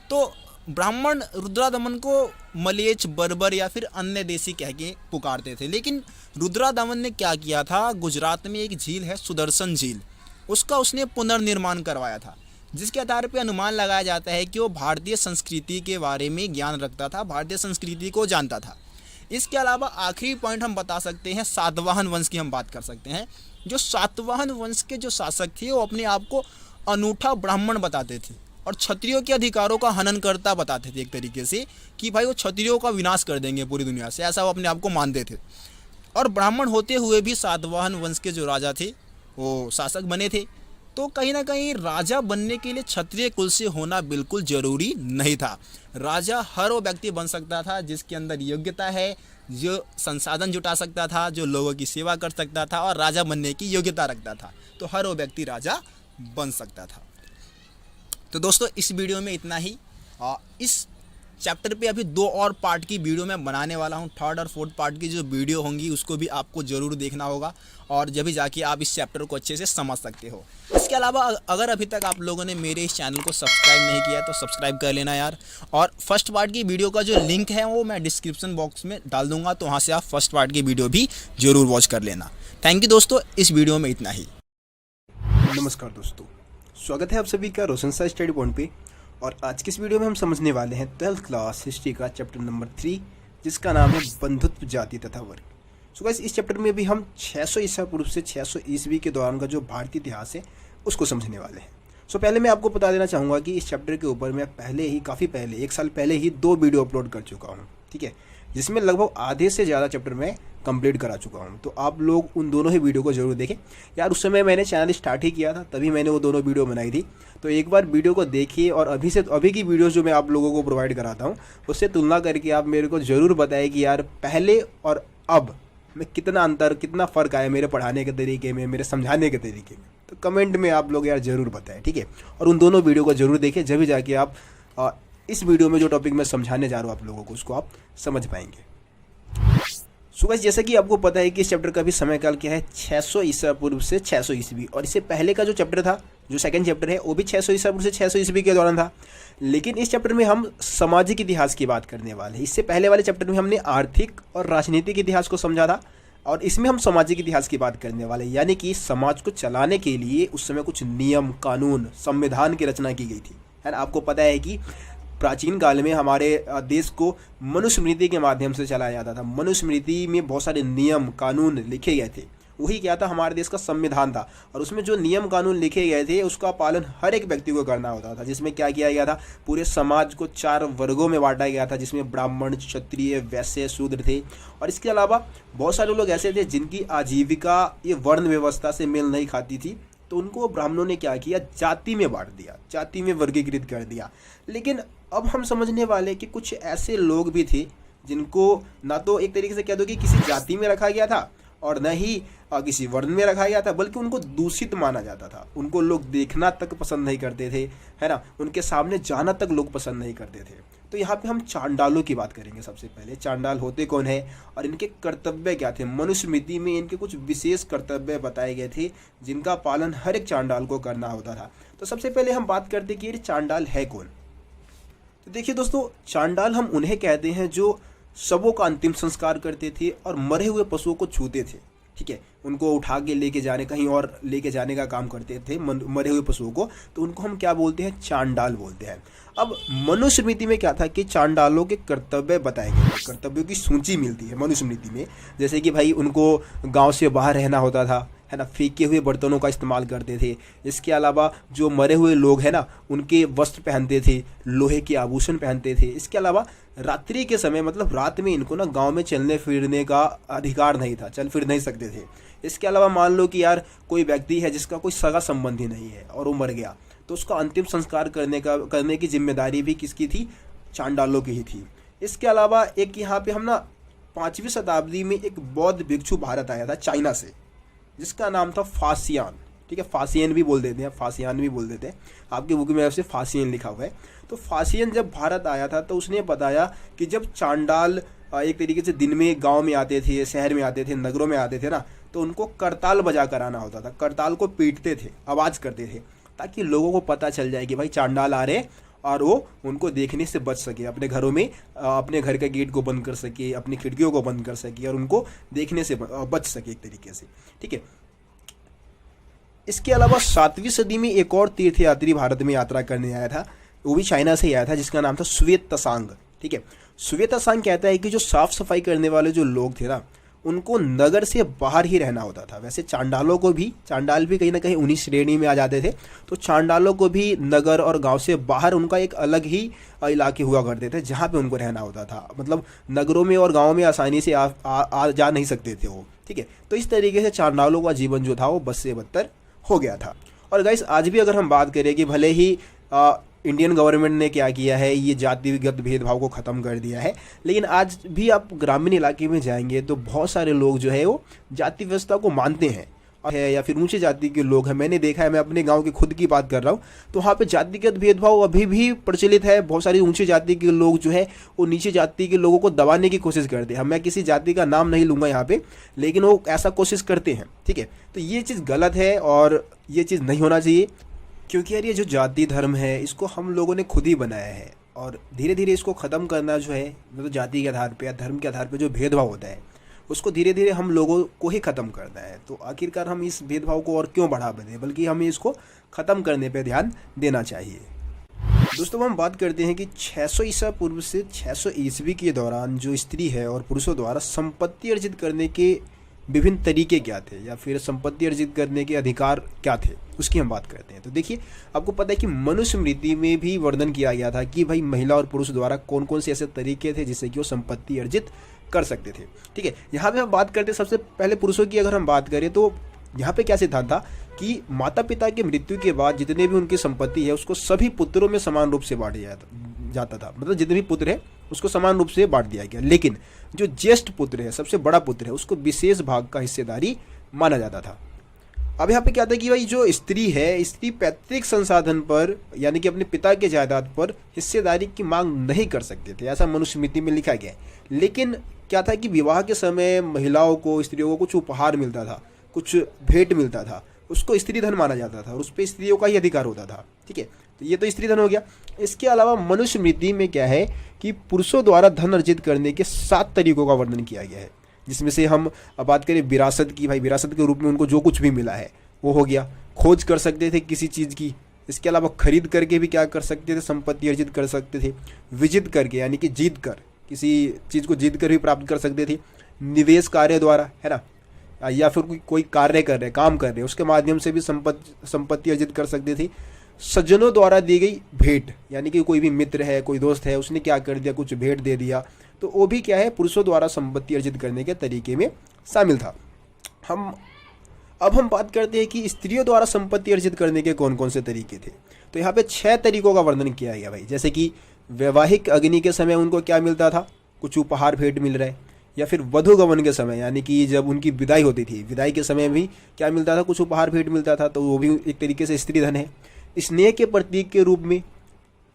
तो ब्राह्मण रुद्रदमन को मलेच, बर्बर या फिर अन्य देशी कह के पुकारते थे। लेकिन रुद्रदमन ने क्या किया था, गुजरात में एक झील है सुदर्शन झील, उसका उसने पुनर्निर्माण करवाया था, जिसके आधार पर अनुमान लगाया जाता है कि वो भारतीय संस्कृति के बारे में ज्ञान रखता था, भारतीय संस्कृति को जानता था। इसके अलावा आखिरी पॉइंट हम बता सकते हैं, सातवाहन वंश की हम बात कर सकते हैं। जो सातवाहन वंश के जो शासक थे वो अपने आप को अनूठा ब्राह्मण बताते थे और क्षत्रियों के अधिकारों का हनन करता बताते थे, एक तरीके से कि भाई वो क्षत्रियों का विनाश कर देंगे पूरी दुनिया से, ऐसा वो अपने आप को मानते थे। और ब्राह्मण होते हुए भी सातवाहन वंश के जो राजा थे वो शासक बने थे। तो कहीं ना कहीं राजा बनने के लिए क्षत्रिय कुल से होना बिल्कुल जरूरी नहीं था। राजा हर वो व्यक्ति बन सकता था जिसके अंदर योग्यता है, जो संसाधन जुटा सकता था, जो लोगों की सेवा कर सकता था और राजा बनने की योग्यता रखता था, तो हर वो व्यक्ति राजा बन सकता था। तो दोस्तों इस वीडियो में इतना ही। इस चैप्टर पे अभी 2 और पार्ट की वीडियो मैं बनाने वाला हूँ। 3rd और 4th पार्ट की जो वीडियो होंगी उसको भी आपको ज़रूर देखना होगा, और जब भी जाके आप इस चैप्टर को अच्छे से समझ सकते हो। इसके अलावा अगर अभी तक आप लोगों ने मेरे इस चैनल को सब्सक्राइब नहीं किया तो सब्सक्राइब कर लेना यार। और फर्स्ट पार्ट की वीडियो का जो लिंक है वो मैं डिस्क्रिप्शन बॉक्स में डाल दूँगा, तो वहाँ से आप फर्स्ट पार्ट की वीडियो भी ज़रूर वॉच कर लेना। थैंक यू दोस्तों, इस वीडियो में इतना ही। नमस्कार दोस्तों, स्वागत है आप सभी का रोशन सा स्टडी पॉइंट पे। और आज की इस वीडियो में हम समझने वाले हैं 12th क्लास हिस्ट्री का चैप्टर नंबर 3, जिसका नाम है बंधुत्व, जाति तथा वर्ग। सो गाइस, इस चैप्टर में भी हम 600 ईसा पूर्व से 600 ईस्वी के दौरान का जो भारतीय इतिहास है उसको समझने वाले हैं। सो पहले मैं आपको बता देना चाहूँगा कि इस चैप्टर के ऊपर मैं काफ़ी पहले 1 साल पहले ही 2 वीडियो अपलोड कर चुका हूँ, ठीक है, जिसमें लगभग आधे से ज़्यादा चैप्टर मैं कंप्लीट करा चुका हूँ। तो आप लोग उन दोनों ही वीडियो को जरूर देखें यार। उस समय मैंने चैनल स्टार्ट ही किया था, तभी मैंने वो दोनों वीडियो बनाई थी। तो एक बार वीडियो को देखिए और अभी की वीडियोस जो मैं आप लोगों को प्रोवाइड कराता हूँ उससे तुलना करके आप मेरे को ज़रूर बताएं कि यार पहले और अब में कितना अंतर, कितना फ़र्क आया मेरे पढ़ाने के तरीके में, मेरे समझाने के तरीके में। तो कमेंट में आप लोग यार ज़रूर बताएं, ठीक है। और उन दोनों वीडियो को ज़रूर देखें, जब भी जाके आप इस वीडियो में जो टॉपिक मैं समझाने जा रहा हूँ आप लोगों को, उसको आप समझ पाएंगे। सो गाइस, जैसा कि आपको पता है कि इस चैप्टर का भी समय काल क्या है, 600 ईसा पूर्व से 600 ईस्वी। और इससे पहले का जो चैप्टर था, जो सेकंड चैप्टर है, वो भी 600 ईसा पूर्व से 600 ईस्वी के दौरान था। लेकिन इस चैप्टर में हम सामाजिक इतिहास की बात करने वाले हैं। इससे पहले वाले चैप्टर में हमने आर्थिक और राजनीतिक इतिहास को समझा था, और इसमें हम सामाजिक इतिहास की बात करने वाले हैं। यानी कि समाज को चलाने के लिए उस समय कुछ नियम, कानून, संविधान की रचना की गई थी, है ना। आपको पता है कि प्राचीन काल में हमारे देश को मनुस्मृति के माध्यम से चलाया जाता था। मनुस्मृति में बहुत सारे नियम, कानून लिखे गए थे, वही क्या था, हमारे देश का संविधान था। और उसमें जो नियम कानून लिखे गए थे उसका पालन हर एक व्यक्ति को करना होता था। जिसमें क्या किया गया था, पूरे समाज को 4 वर्गों में बांटा गया था, जिसमें ब्राह्मण, क्षत्रिय, वैश्य, शूद्र थे। और इसके अलावा बहुत सारे लोग ऐसे थे जिनकी आजीविका ये वर्ण व्यवस्था से मेल नहीं खाती थी, तो उनको ब्राह्मणों ने क्या किया, जाति में बांट दिया, जाति में वर्गीकृत कर दिया। लेकिन अब हम समझने वाले कि कुछ ऐसे लोग भी थे जिनको ना तो एक तरीके से कह दो कि किसी जाति में रखा गया था और न ही किसी वर्ण में रखा गया था, बल्कि उनको दूषित माना जाता था। उनको लोग देखना तक पसंद नहीं करते थे, है ना, उनके सामने जाना तक लोग पसंद नहीं करते थे। तो यहाँ पे हम चांडालों की बात करेंगे। सबसे पहले चांडाल होते कौन है और इनके कर्तव्य क्या थे। मनुस्मृति में इनके कुछ विशेष कर्तव्य बताए गए थे जिनका पालन हर एक चांडाल को करना होता था। तो सबसे पहले हम बात करते कि ये चांडाल है कौन। तो देखिए दोस्तों, चांडाल हम उन्हें कहते हैं जो शवों का अंतिम संस्कार करते थे और मरे हुए पशुओं को छूते थे, ठीक है, उनको उठा के लेके जाने, कहीं और लेके जाने का काम करते थे मरे हुए पशुओं को। तो उनको हम क्या बोलते हैं, चांडाल बोलते हैं। अब मनुस्मृति में क्या था कि चांडालों के कर्तव्य बताए गए, कर्तव्यों की सूची मिलती है मनुस्मृति में। जैसे कि भाई उनको गांव से बाहर रहना होता था, है ना, फेंके हुए बर्तनों का इस्तेमाल करते थे। इसके अलावा जो मरे हुए लोग हैं ना, उनके वस्त्र पहनते थे, लोहे के आभूषण पहनते थे। इसके अलावा रात्रि के समय, मतलब रात में इनको ना गांव में चलने फिरने का अधिकार नहीं था, चल फिर नहीं सकते थे। इसके अलावा मान लो कि यार कोई व्यक्ति है जिसका कोई सगा संबंधी नहीं है और वो मर गया, तो उसका अंतिम संस्कार करने की जिम्मेदारी भी किसकी थी, चांडालों की ही थी। इसके अलावा एक यहाँ पे हम ना 5वीं शताब्दी में एक बौद्ध भिक्षु भारत आया था चाइना से, जिसका नाम था फासियान, ठीक है, फासियन भी बोल देते हैं, फासियान भी बोल देते हैं, आपकी बुक में वैसे फासियन लिखा हुआ है। तो फासियन जब भारत आया था तो उसने बताया कि जब चांडाल एक तरीके से दिन में गांव में आते थे, शहर में आते थे, नगरों में आते थे ना, तो उनको करताल बजा कर आना होता था, करताल को पीटते थे, आवाज़ करते थे, ताकि लोगों को पता चल जाए कि भाई चांडाल आ रहे, और वो उनको देखने से बच सके, अपने घरों में अपने घर का गेट को बंद कर सके, अपनी खिड़कियों को बंद कर सके और उनको देखने से बच सके एक तरीके से, ठीक है। इसके अलावा 7वीं सदी में एक और तीर्थयात्री भारत में यात्रा करने आया था, वो भी चाइना से आया था, जिसका नाम था श्वेत तसांग, ठीक है। श्वेत तसांग कहता है कि जो साफ सफाई करने वाले जो लोग थे ना, उनको नगर से बाहर ही रहना होता था। वैसे चांडालों को भी, चांडाल भी कहीं ना कहीं उन्हीं श्रेणी में आ जाते थे, तो चांडालों को भी नगर और गांव से बाहर उनका एक अलग ही इलाके हुआ करते थे जहां पे उनको रहना होता था। मतलब नगरों में और गाँव में आसानी से आ जा नहीं सकते थे वो, ठीक है। तो इस तरीके से चांडालों का जीवन जो था वो बद से बदतर हो गया था। और गाइस आज भी अगर हम बात करें कि भले ही इंडियन गवर्नमेंट ने क्या किया है, ये जातिगत भेदभाव को ख़त्म कर दिया है, लेकिन आज भी आप ग्रामीण इलाके में जाएंगे तो बहुत सारे लोग जो है वो जाति व्यवस्था को मानते हैं है या फिर ऊंचे जाति के लोग हैं। मैंने देखा है, मैं अपने गांव की खुद की बात कर रहा हूँ, तो वहाँ पे जातिगत भेदभाव अभी भी प्रचलित है। बहुत सारी ऊंचे जाति के लोग जो है वो नीचे जाति के लोगों को दबाने की कोशिश करते हैं। मैं किसी जाति का नाम नहीं लूँगा यहाँ पे, लेकिन वो ऐसा कोशिश करते हैं, ठीक है। तो ये चीज़ गलत है और ये चीज़ नहीं होना चाहिए, क्योंकि यार ये जो जाति धर्म है इसको हम लोगों ने खुद ही बनाया है, और धीरे धीरे इसको ख़त्म करना जो है, मतलब जाति के आधार पे या धर्म के आधार पे जो भेदभाव होता है उसको धीरे धीरे हम लोगों को ही ख़त्म करना है। तो आखिरकार हम इस भेदभाव को और क्यों बढ़ावा दें, बल्कि हमें इसको ख़त्म करने पे ध्यान देना चाहिए। दोस्तों हम बात करते हैं कि 600 ईसा पूर्व से 600 ईस्वी के दौरान जो स्त्री है और पुरुषों द्वारा संपत्ति अर्जित करने के विभिन्न तरीके क्या थे, या फिर संपत्ति अर्जित करने के अधिकार क्या थे, उसकी हम बात करते हैं। तो देखिए, आपको पता है कि मनुस्मृति में भी वर्णन किया गया था कि भाई महिला और पुरुष द्वारा कौन कौन से ऐसे तरीके थे जिससे कि वो संपत्ति अर्जित कर सकते थे, ठीक है। यहाँ पे हम बात करते हैं सबसे पहले पुरुषों की। अगर हम बात करें तो यहाँ पे क्या सिद्धांत था कि माता पिता की मृत्यु के बाद जितने भी उनकी संपत्ति है उसको सभी पुत्रों में समान रूप से बांटा जाता था। मतलब जितने भी पुत्र है उसको समान रूप से बांट दिया गया, लेकिन जो ज्येष्ठ पुत्र है, सबसे बड़ा पुत्र है, उसको विशेष भाग का हिस्सेदारी माना जाता था। अब यहाँ पे क्या था कि भाई जो स्त्री है, स्त्री पैतृक संसाधन पर यानी कि अपने पिता के जायदाद पर हिस्सेदारी की मांग नहीं कर सकते थे, ऐसा मनुस्मृति में लिखा गया है। लेकिन क्या था कि विवाह के समय महिलाओं को, स्त्रियों को कुछ उपहार मिलता था, कुछ भेंट मिलता था, उसको स्त्री धन माना जाता था और उस पर स्त्रियों का ही अधिकार होता था, ठीक है। तो ये तो स्त्री धन हो गया। इसके अलावा मनुस्मृति में क्या है कि पुरुषों द्वारा धन अर्जित करने के 7 तरीकों का वर्णन किया गया है, जिसमें से हम अब बात करें विरासत की, भाई विरासत के रूप में उनको जो कुछ भी मिला है वो हो गया। खोज कर सकते थे किसी चीज़ की, इसके अलावा खरीद करके भी क्या कर सकते थे, संपत्ति अर्जित कर सकते थे। विजित करके यानी कि जीत कर, किसी चीज़ को जीत कर भी प्राप्त कर सकते थे। निवेश कार्य द्वारा, है ना, या फिर कोई कार्य कर रहे, काम कर रहे, उसके माध्यम से भी संपत्ति अर्जित कर सकते थे। सज्जनों द्वारा दी गई भेंट, यानी कि कोई भी मित्र है, कोई दोस्त है, उसने क्या कर दिया, कुछ भेंट दे दिया, तो वो भी क्या है, पुरुषों द्वारा संपत्ति अर्जित करने के तरीके में शामिल था। अब हम बात करते हैं कि स्त्रियों द्वारा संपत्ति अर्जित करने के कौन कौन से तरीके थे। तो यहाँ पे 6 तरीकों का वर्णन किया गया भाई। जैसे कि वैवाहिक अग्नि के समय उनको क्या मिलता था, कुछ उपहार भेंट मिल रहा है। या फिर वधू गमन के समय, यानी कि जब उनकी विदाई होती थी, विदाई के समय भी क्या मिलता था, कुछ उपहार भेंट मिलता था, तो वो भी एक तरीके से स्त्री धन है। स्नेह के प्रतीक के रूप में,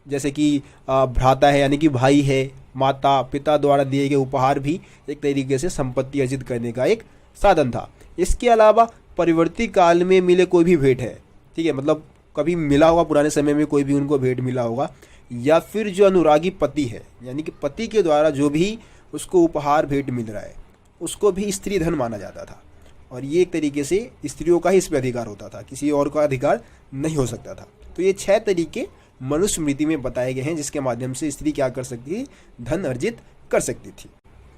जैसे कि भ्राता है यानी कि भाई है, माता पिता द्वारा दिए गए उपहार भी एक तरीके से संपत्ति अर्जित करने का एक साधन था। इसके अलावा परिवर्ती काल में मिले कोई भी भेंट है, ठीक है, मतलब कभी मिला होगा पुराने समय में कोई भी उनको भेंट मिला होगा, या फिर जो अनुरागी पति है यानी कि पति के द्वारा जो भी उसको उपहार भेंट मिल रहा है उसको भी स्त्री धन माना जाता था। और ये एक तरीके से स्त्रियों का ही इस पर अधिकार होता था, किसी और का अधिकार नहीं हो सकता था। तो ये 6 तरीके मनुस्मृति में बताए गए हैं जिसके माध्यम से स्त्री क्या कर सकती थी, धन अर्जित कर सकती थी।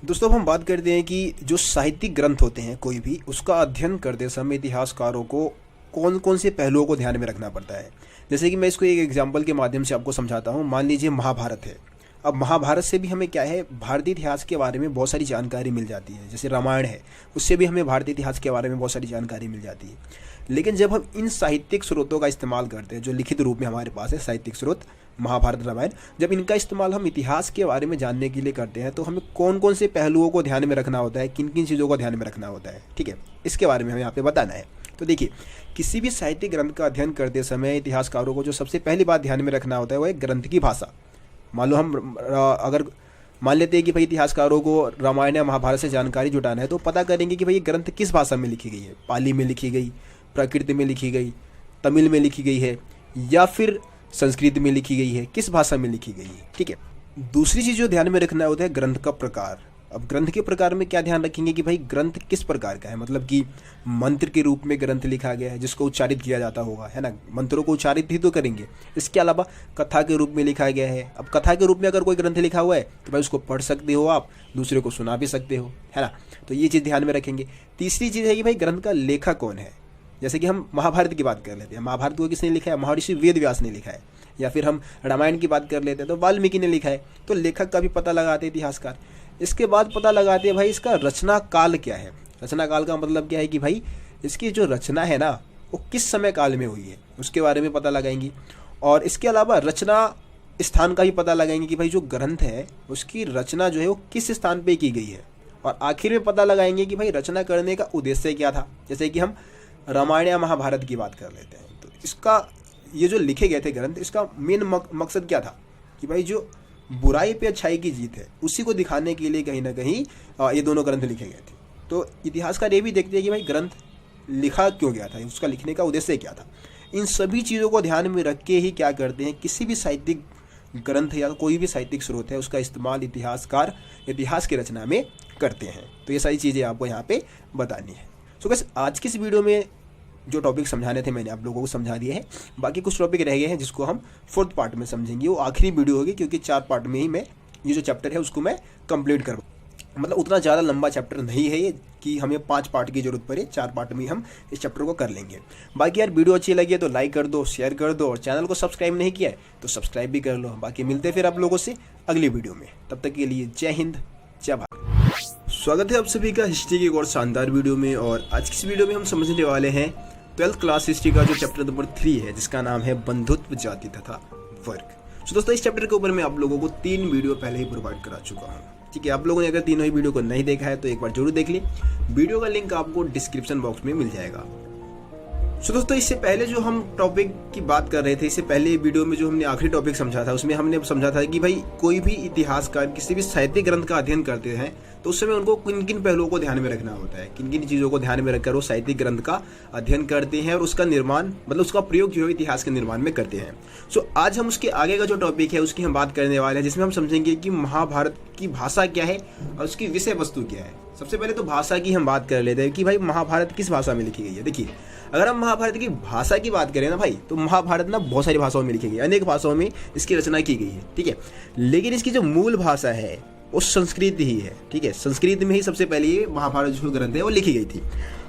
दोस्तों अब हम बात करते हैं कि जो साहित्यिक ग्रंथ होते हैं कोई भी, उसका अध्ययन करते समय इतिहासकारों को कौन कौन से पहलुओं को ध्यान में रखना पड़ता है। जैसे कि मैं इसको एक एग्जाम्पल के माध्यम से आपको समझाता हूँ। मान लीजिए महाभारत है। अब महाभारत से भी हमें क्या है, भारतीय इतिहास के बारे में बहुत सारी जानकारी मिल जाती है। जैसे रामायण है, उससे भी हमें भारतीय इतिहास के बारे में बहुत सारी जानकारी मिल जाती है। लेकिन जब हम इन साहित्यिक स्रोतों का इस्तेमाल करते हैं, जो लिखित रूप में हमारे पास है साहित्यिक स्रोत महाभारत रामायण, जब इनका इस्तेमाल हम इतिहास के बारे में जानने के लिए करते हैं तो हमें कौन कौन से पहलुओं को ध्यान में रखना होता है, किन किन चीज़ों को ध्यान में रखना होता है, ठीक है, इसके बारे में हमें यहाँ पे बताना है। तो देखिए, किसी भी साहित्यिक ग्रंथ का अध्ययन करते समय इतिहासकारों को जो सबसे पहली बात ध्यान में रखना होता है वो है ग्रंथ की भाषा। मान लो हम अगर मान लेते हैं कि भाई इतिहासकारों को रामायण या महाभारत से जानकारी जुटाना है, तो पता करेंगे कि भाई ये ग्रंथ किस भाषा में लिखी गई है। पाली में लिखी गई, प्राकृत में लिखी गई, तमिल में लिखी गई है या फिर संस्कृत में लिखी गई है, किस भाषा में लिखी गई है। ठीक है, दूसरी चीज़ जो ध्यान में रखना होता है ग्रंथ का प्रकार। अब ग्रंथ के प्रकार में क्या ध्यान रखेंगे कि भाई ग्रंथ किस प्रकार का है, मतलब कि मंत्र के रूप में ग्रंथ लिखा गया है जिसको उच्चारित किया जाता होगा, है ना, मंत्रों को उच्चारित ही तो करेंगे। इसके अलावा कथा के रूप में लिखा गया है। अब कथा के रूप में अगर कोई ग्रंथ लिखा हुआ है तो भाई उसको पढ़ सकते हो आप, दूसरे को सुना भी सकते हो, है ना, तो ये चीज़ ध्यान में रखेंगे। तीसरी चीज़ है कि भाई ग्रंथ का लेखक कौन है। जैसे कि हम महाभारत की बात कर लेते हैं, महाभारत को किसने लिखा है, महर्षि वेद व्यास ने लिखा है। या फिर हम रामायण की बात कर लेते हैं तो वाल्मीकि ने लिखा है। तो लेखक का भी पता लगाते हैं इतिहासकार। इसके बाद पता लगाते हैं भाई इसका रचना काल क्या है। रचना काल का मतलब क्या है कि भाई इसकी जो रचना है ना वो किस समय काल में हुई है, उसके बारे में पता लगाएंगे। और इसके अलावा रचना स्थान का भी पता लगाएंगे कि भाई जो ग्रंथ है उसकी रचना जो है वो किस स्थान पे की गई है। और आखिर में पता लगाएंगे कि भाई रचना करने का उद्देश्य क्या था। जैसे कि हम रामायण या महाभारत की बात कर लेते हैं तो इसका ये जो लिखे गए थे ग्रंथ, इसका मेन मकसद क्या था कि भाई जो बुराई पे अच्छाई की जीत है उसी को दिखाने के लिए कहीं ना कहीं ये दोनों ग्रंथ लिखे गए थे। तो इतिहासकार ये भी देखते हैं कि भाई ग्रंथ लिखा क्यों गया था, उसका लिखने का उद्देश्य क्या था। इन सभी चीज़ों को ध्यान में रख के ही क्या करते हैं, किसी भी साहित्यिक ग्रंथ या कोई भी साहित्यिक स्रोत है उसका इस्तेमाल इतिहासकार इतिहास की रचना में करते हैं। तो ये सारी चीज़ें आपको यहाँ पे बतानी है। सो बस आज की इस वीडियो में जो टॉपिक समझाने थे मैंने आप लोगों को समझा दिए हैं। बाकी कुछ टॉपिक रह गए हैं जिसको हम 4th पार्ट में समझेंगे। वो आखिरी वीडियो होगी क्योंकि 4 पार्ट में ही मैं ये जो चैप्टर है उसको मैं कंप्लीट करूँ। मतलब उतना ज़्यादा लंबा चैप्टर नहीं है ये कि हमें 5 पार्ट की जरूरत पड़े, 4 पार्ट में हम इस चैप्टर को कर लेंगे। बाकी यार वीडियो अच्छी लगी है तो लाइक कर दो, शेयर कर दो, और चैनल को सब्सक्राइब नहीं किया है तो सब्सक्राइब भी कर लो। बाकी मिलते फिर आप लोगों से अगली वीडियो में, तब तक के लिए जय हिंद, जय भारत। स्वागत है आप सभी का हिस्ट्री की एक और शानदार वीडियो में। और आज की इस वीडियो में हम समझने वाले हैं 12th क्लास हिस्ट्री का जो चैप्टर नंबर 3 है जिसका नाम है बंधुत्व, जाति तथा वर्ग। तो दोस्तों इस चैप्टर के ऊपर मैं आप लोगों को 3 वीडियो पहले ही प्रोवाइड करा चुका हूँ। ठीक है, आप लोगों ने अगर तीनों ही वीडियो को नहीं देखा है तो एक बार जरूर देख ली। वीडियो का लिंक आपको डिस्क्रिप्शन बॉक्स में मिल जाएगा। सो दोस्तों इससे पहले जो हम टॉपिक की बात कर रहे थे, इससे पहले वीडियो में जो हमने आखिरी टॉपिक समझा था उसमें हमने समझा था कि भाई कोई भी इतिहासकार किसी भी साहित्यिक ग्रंथ का अध्ययन करते हैं तो उस समय उनको किन किन पहलुओं को ध्यान में रखना होता है, किन किन चीज़ों को ध्यान में रखकर वो साहित्यिक ग्रंथ का अध्ययन करते हैं और उसका निर्माण मतलब उसका प्रयोग जो है इतिहास के निर्माण में करते हैं। सो आज हम उसके आगे का जो टॉपिक है उसकी हम बात करने वाले हैं, जिसमें हम समझेंगे कि महाभारत की भाषा क्या है और उसकी विषय वस्तु क्या है। सबसे पहले तो भाषा की हम बात कर लेते हैं कि भाई महाभारत किस भाषा में लिखी गई है। देखिए अगर हम महाभारत की भाषा की बात करें ना भाई, तो महाभारत ना बहुत सारी भाषाओं में लिखी गई है, अनेक भाषाओं में इसकी रचना की गई है। ठीक है, लेकिन इसकी जो मूल भाषा है वो संस्कृत ही है। ठीक है, संस्कृत में ही सबसे पहले ये महाभारत जो ग्रंथ है वो लिखी गई थी।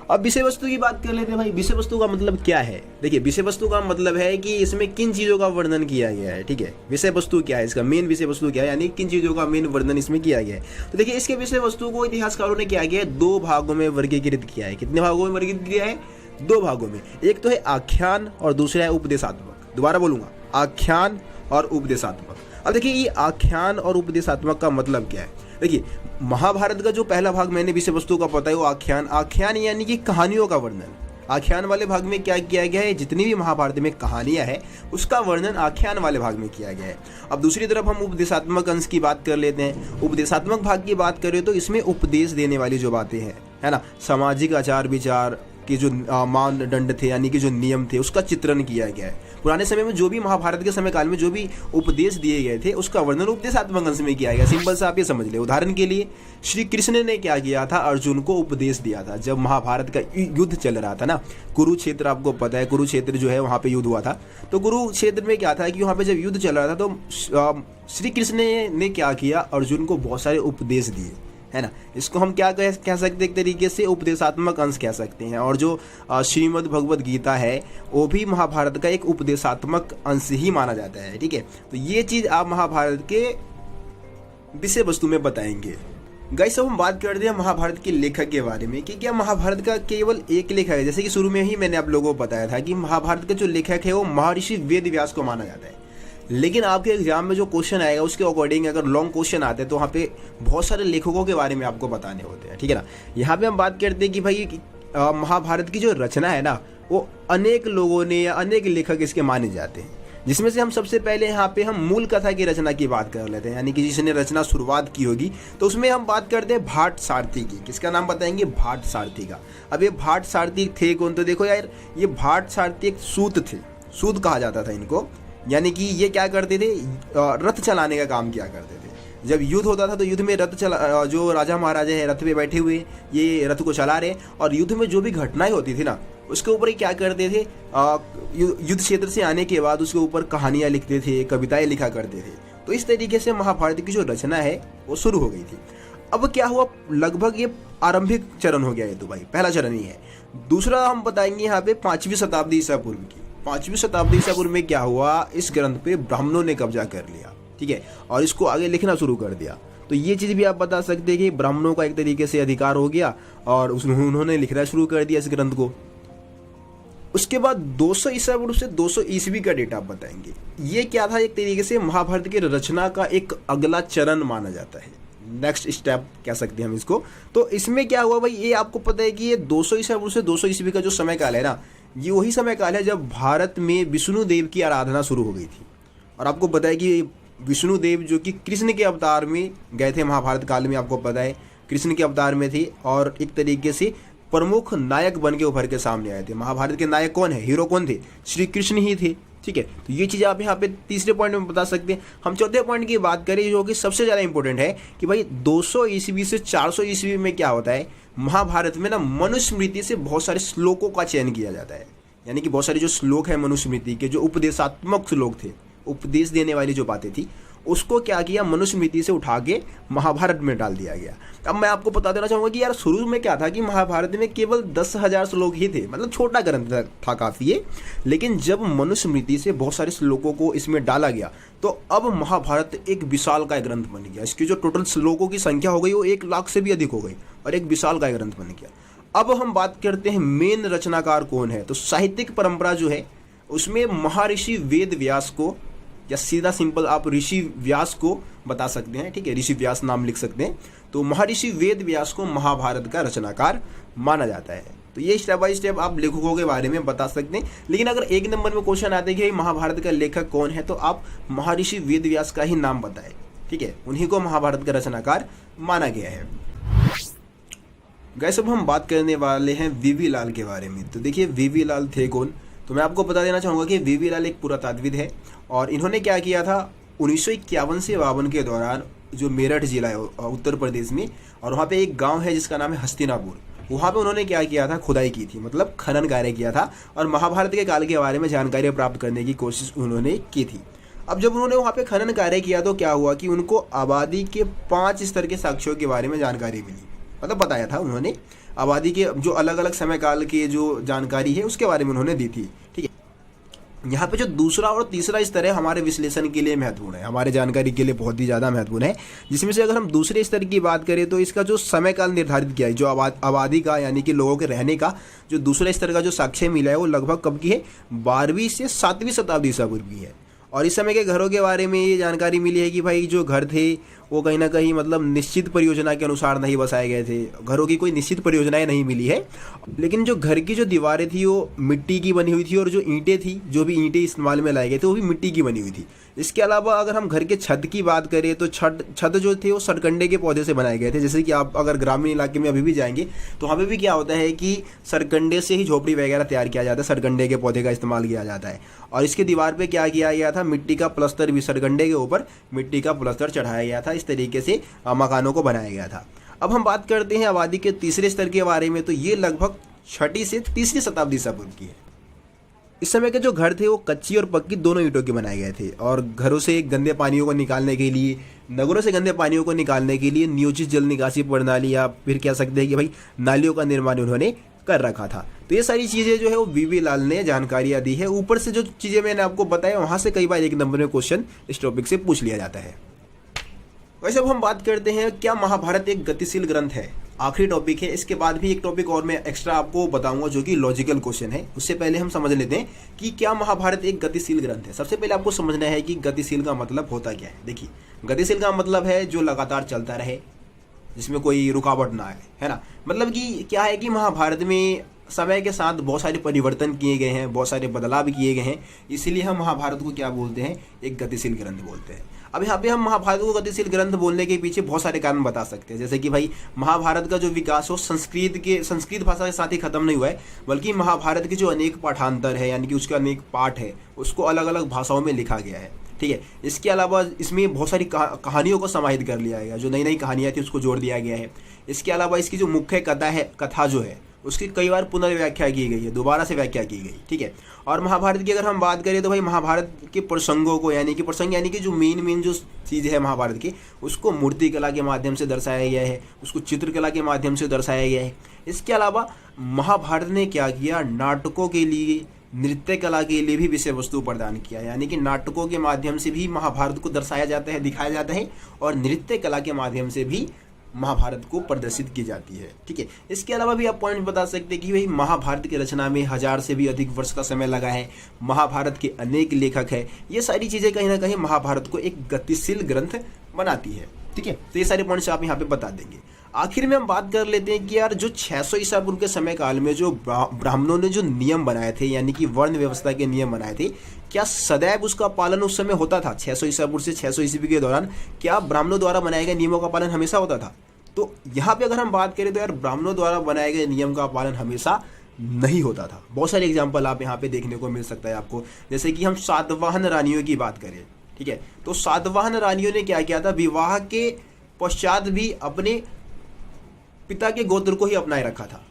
अब विषय वस्तु की बात कर लेते हैं भाई। विषय वस्तु का मतलब क्या है? देखिए विषय वस्तु का मतलब है कि इसमें किन चीज़ों का वर्णन किया गया है। ठीक है, विषय वस्तु क्या है, इसका मेन विषय वस्तु क्या है, यानी किन चीज़ों का मेन वर्णन इसमें किया गया है। तो देखिए इसके विषय वस्तु को इतिहासकारों ने क्या किया है, 2 भागों में वर्गीकृत किया है। कितने भागों में वर्गीकृत किया है? 2 भागों में। एक तो है आख्यान और दूसरा है उपदेशात्मक। दोबारा बोलूंगा, आख्यान और उपदेशात्मक। अब देखिए ये आख्यान और उपदेशात्मक का मतलब क्या है। देखिए महाभारत का जो पहला भाग मैंने विषय वस्तु का पता है वो आख्यान यानी कि कहानियों का वर्णन। आख्यान वाले भाग में क्या किया गया है, जितनी भी महाभारत में कहानियां हैं उसका वर्णन आख्यान वाले भाग में किया गया है। अब दूसरी तरफ हम उपदेशात्मक अंश की बात कर लेते हैं। उपदेशात्मक भाग की बात करें तो इसमें उपदेश देने वाली जो बातें हैं, है ना, सामाजिक आचार विचार के जो मानदंड थे यानी कि जो नियम थे उसका चित्रण किया गया है। पुराने समय में जो भी महाभारत के समय काल में जो भी उपदेश दिए गए थे उसका वर्णन उपदेशात्मक अंश में किया गया। सिंपल सा आप ये समझ ले। उदाहरण के लिए श्री कृष्ण ने क्या किया था, अर्जुन को उपदेश दिया था जब महाभारत का युद्ध चल रहा था ना। कुरुक्षेत्र आपको पता है, कुरुक्षेत्र जो है वहाँ पे युद्ध हुआ था। तो कुरुक्षेत्र में क्या था कि वहाँ पे जब युद्ध चल रहा था तो श्री कृष्ण ने क्या किया, अर्जुन को बहुत सारे उपदेश दिए, है ना। इसको हम क्या कह सकते हैं, एक तरीके से उपदेशात्मक अंश कह सकते हैं। और जो श्रीमद् भगवद गीता है वो भी महाभारत का एक उपदेशात्मक अंश ही माना जाता है। ठीक है, तो ये चीज़ आप महाभारत के विषय वस्तु में बताएंगे। गाइस अब हम बात करते हैं महाभारत के लेखक के बारे में कि क्या महाभारत का केवल एक लेखक है। जैसे कि शुरू में ही मैंने आप लोगों को बताया था कि महाभारत का जो लेखक है वो महर्षि वेद व्यास को माना जाता है। लेकिन आपके एग्जाम में जो क्वेश्चन आएगा उसके अकॉर्डिंग अगर लॉन्ग क्वेश्चन आते हैं तो वहाँ पे बहुत सारे लेखकों के बारे में आपको बताने होते हैं। ठीक है ना। यहाँ पे हम बात करते हैं कि भाई महाभारत की जो रचना है ना, वो अनेक लोगों ने या अनेक लेखक इसके माने जाते हैं, जिसमें से हम सबसे पहले यहाँ पे हम मूल कथा की रचना की बात कर लेते हैं, यानी कि जिसने रचना शुरुआत की होगी। तो उसमें हम बात करते हैं भाट सारथी की। किसका नाम बताएंगे? भाट सारथी का। अब ये भाट सारथी थे कौन? तो देखो यार, ये भाट सारथी एक सूत थे, सूत कहा जाता था इनको। यानी कि ये क्या करते थे? रथ चलाने का काम किया करते थे। जब युद्ध होता था तो युद्ध में जो राजा महाराजा है रथ पे बैठे हुए, ये रथ को चला रहे, और युद्ध में जो भी घटनाएं होती थी ना, उसके ऊपर ही क्या करते थे? युद्ध क्षेत्र से आने के बाद उसके ऊपर कहानियां लिखते थे, कविताएं लिखा करते थे। तो इस तरीके से महाभारत की जो रचना है वो शुरू हो गई थी। अब क्या हुआ? लगभग ये आरंभिक चरण हो गया, ये तो भाई पहला चरण ही है। दूसरा हम बताएंगे यहाँ पे 5वीं शताब्दी ईसा पूर्व की। 5वीं शताब्दी ईसा पूर्व में क्या हुआ? इस ग्रंथ पे ब्राह्मणों ने कब्जा कर लिया, ठीक है, और इसको आगे लिखना शुरू कर दिया। तो ये चीज़ भी आप बता सकते हैं कि ब्राह्मणों का एक तरीके से अधिकार हो गया और उन्होंने लिखना शुरू कर दिया इस ग्रंथ को। उसके बाद 200 ईसा पूर्व से 200 ईस्वी का डेटा आप बताएंगे। ये क्या था? एक तरीके से महाभारत की रचना का एक अगला चरण माना जाता है, नेक्स्ट स्टेप कह सकते हैं हम इसको। तो इसमें क्या हुआ भाई? ये आपको पता है कि ये 200 ईसा पूर्व से 200 ईस्वी का जो समय काल है ना, ये वही समय काल है जब भारत में विष्णु देव की आराधना शुरू हो गई थी। और आपको पता है कि विष्णु देव जो कि कृष्ण के अवतार में गए थे महाभारत काल में, आपको पता है कृष्ण के अवतार में थे, और एक तरीके से प्रमुख नायक बन के उभर के सामने आए थे। महाभारत के नायक कौन है? हीरो कौन थे? श्री कृष्ण ही थे, ठीक है। तो ये चीज़ आप यहाँ पे तीसरे पॉइंट में बता सकते हैं। हम चौथे पॉइंट की बात करें जो कि सबसे ज़्यादा इंपॉर्टेंट है कि भाई 200 ईस्वी से 400 ईस्वी में क्या होता है? महाभारत में ना मनुस्मृति से बहुत सारे श्लोकों का चयन किया जाता है। यानी कि बहुत सारे जो श्लोक है मनुस्मृति के, जो उपदेशात्मक श्लोक थे, उपदेश देने वाली जो बातें थी, उसको क्या किया? मनुस्मृति से उठा के महाभारत में डाल दिया गया। अब मैं आपको बता देना चाहूँगा कि यार शुरू में क्या था कि महाभारत में केवल 10,000 श्लोक ही थे, मतलब छोटा ग्रंथ था काफ़ी है। लेकिन जब मनुस्मृति से बहुत सारे श्लोकों को इसमें डाला गया तो अब महाभारत एक विशालकाय ग्रंथ बन गया। इसकी जो टोटल श्लोकों की संख्या हो गई वो 1 लाख से भी अधिक हो गई और एक विशालकाय ग्रंथ बन गया। अब हम बात करते हैं मेन रचनाकार कौन है। तो साहित्यिक परंपरा जो है उसमें महर्षि वेद व्यास को, या सीधा सिंपल आप ऋषि व्यास को बता सकते हैं, ठीक है, ऋषि व्यास नाम लिख सकते हैं। तो महर्षि वेद व्यास को महाभारत का रचनाकार माना जाता है। तो ये स्टेप बाय स्टेप आप लेखकों के बारे में बता सकते हैं। लेकिन अगर 1 नंबर में क्वेश्चन आते हैं कि महाभारत का लेखक कौन है, तो आप महर्षि वेद व्यास का ही नाम बताएं, ठीक है, उन्हीं को महाभारत का रचनाकार माना गया है। गाइस अब हम बात करने वाले हैं वीवी लाल के बारे में। तो देखिए वीवी लाल थे कौन? तो मैं आपको बता देना चाहूँगा कि वीवी लाल एक पुरातत्वविद है और इन्होंने क्या किया था 1951 से 52 के दौरान जो मेरठ जिला है उत्तर प्रदेश में, और वहाँ पे एक गांव है जिसका नाम है हस्तिनापुर, वहाँ पे उन्होंने क्या किया था? खुदाई की थी, मतलब खनन कार्य किया था और महाभारत के काल के बारे में जानकारी प्राप्त करने की कोशिश उन्होंने की थी। अब जब उन्होंने वहाँ पे खनन कार्य किया तो क्या हुआ कि उनको आबादी के 5 स्तर के साक्ष्यों के बारे में जानकारी मिली, मतलब बताया था उन्होंने आबादी के जो अलग अलग समय काल के जो जानकारी है उसके बारे में उन्होंने दी थी, ठीक है। यहाँ पे जो दूसरा और तीसरा स्तर है हमारे विश्लेषण के लिए महत्वपूर्ण है, हमारे जानकारी के लिए बहुत ही ज़्यादा महत्वपूर्ण है। जिसमें से अगर हम दूसरे स्तर की बात करें तो इसका जो समय काल निर्धारित किया है, जो आबादी का यानी कि लोगों के रहने का जो दूसरे स्तर का जो साक्ष्य मिला है वो लगभग कब की है? 12वीं से 7वीं शताब्दी ईसा पूर्व की है। और इस समय के घरों के बारे में ये जानकारी मिली है कि भाई जो घर थे वो कहीं ना कहीं मतलब निश्चित परियोजना के अनुसार नहीं बसाए गए थे, घरों की कोई निश्चित परियोजनाएं नहीं मिली है। लेकिन जो घर की जो दीवारें थी वो मिट्टी की बनी हुई थी और जो ईंटें थी, जो भी ईंटें इस्तेमाल में लाए गए थे वो भी मिट्टी की बनी हुई थी। इसके अलावा अगर हम घर के छत की बात करें तो छत जो थे वो सरकंडे के पौधे से बनाए गए थे। जैसे कि आप अगर ग्रामीण इलाके में अभी भी जाएंगे तो वहाँ पे भी क्या होता है कि सरकंडे से ही झोपड़ी वगैरह तैयार किया जाता है, सरकंडे के पौधे का इस्तेमाल किया जाता है। और इसके दीवार पे क्या किया गया था? मिट्टी का प्लस्तर भी, सरकंडे के ऊपर मिट्टी का प्लस्तर चढ़ाया गया था। इस तरीके से मकानों को बनाया गया था। अब हम बात करते हैं आबादी के तीसरे स्तर के बारे में। तो ये लगभग 6वीं से 3री शताब्दी ईसा पूर्व की है। इस समय के जो घर थे वो कच्ची और पक्की दोनों ईंटों के बनाए गए थे और घरों से गंदे पानियों को निकालने के लिए, नगरों से गंदे पानियों को निकालने के लिए नियोजित जल निकासी प्रणाली या फिर कह सकते हैं कि भाई नालियों का निर्माण उन्होंने कर रखा था। तो ये सारी चीज़ें जो है वो वीवी लाल ने जानकारियाँ दी है। ऊपर से जो चीज़ें मैंने आपको बताया वहाँ से कई बार 1 नंबर में क्वेश्चन इस टॉपिक से पूछ लिया जाता है। वैसे अब हम बात करते हैं क्या महाभारत एक गतिशील ग्रंथ है। आखिरी टॉपिक है, इसके बाद भी एक टॉपिक और मैं एक्स्ट्रा आपको बताऊंगा जो कि लॉजिकल क्वेश्चन है। उससे पहले हम समझ लेते हैं कि क्या महाभारत एक गतिशील ग्रंथ है। सबसे पहले आपको समझना है कि गतिशील का मतलब होता क्या है। देखिए गतिशील का मतलब है जो लगातार चलता रहे, जिसमें कोई रुकावट ना आए, है ना। मतलब कि क्या है कि महाभारत में समय के साथ बहुत सारे परिवर्तन किए गए हैं, बहुत सारे बदलाव किए गए हैं, इसलिए हम महाभारत को क्या बोलते हैं, एक गतिशील ग्रंथ बोलते हैं। अब यहाँ पे हम महाभारत को गतिशील ग्रंथ बोलने के पीछे बहुत सारे कारण बता सकते हैं, जैसे कि भाई महाभारत का जो विकास हो संस्कृत भाषा के साथ ही खत्म नहीं हुआ है, बल्कि महाभारत के जो अनेक पाठांतर है, यानी कि उसके अनेक पाठ है, उसको अलग अलग भाषाओं में लिखा गया है, ठीक है। इसके अलावा इसमें बहुत सारी कहानियों को समाहित कर लिया गया, जो नई नई कहानियाँ थी उसको जोड़ दिया गया है। इसके अलावा इसकी जो मुख्य कथा जो है उसकी कई बार पुनर्व्याख्या की गई है, दोबारा से व्याख्या की गई, ठीक है। और महाभारत की अगर हम बात करें तो भाई महाभारत के प्रसंगों को यानी कि जो मेन जो चीज़ है महाभारत की, उसको मूर्ति कला के माध्यम से दर्शाया गया है, उसको चित्रकला के माध्यम से दर्शाया गया है। इसके अलावा महाभारत ने क्या किया, नाटकों के लिए, नृत्य कला के लिए भी विषय वस्तु प्रदान किया, यानी कि नाटकों के माध्यम से भी महाभारत को दर्शाया जाता है, दिखाया जाता है, और नृत्य कला के माध्यम से भी महाभारत को प्रदर्शित की जाती है, ठीक है। इसके अलावा भी आप पॉइंट बता सकते हैं कि भाई महाभारत की रचना में 1000 से भी अधिक वर्ष का समय लगा है, महाभारत के अनेक लेखक है, ये सारी चीज़ें कहीं ना कहीं महाभारत को एक गतिशील ग्रंथ बनाती है, ठीक है। तो ये सारे पॉइंट्स आप यहाँ पे बता देंगे। आखिर में हम बात कर लेते हैं कि यार जो 600 ईसा पूर्व के समय काल में जो ब्राह्मणों ने जो नियम बनाए थे, यानी कि वर्ण व्यवस्था के नियम बनाए थे, क्या सदैव उसका पालन उस समय होता था? 600 ईसा पूर्व से 600 ईस्वी के दौरान क्या ब्राह्मणों द्वारा बनाए गए नियमों का पालन हमेशा होता था? तो यहाँ पे अगर हम बात करें तो यार ब्राह्मणों द्वारा बनाए गए नियम का पालन हमेशा नहीं होता था। बहुत सारे एग्जाम्पल आप यहाँ पे देखने को मिल सकता है आपको, जैसे कि हम सातवाहन रानियों की बात करें, ठीक है। तो सातवाहन रानियों ने क्या किया था, विवाह के पश्चात भी अपने पिता के गोत्र को ही अपनाए रखा था।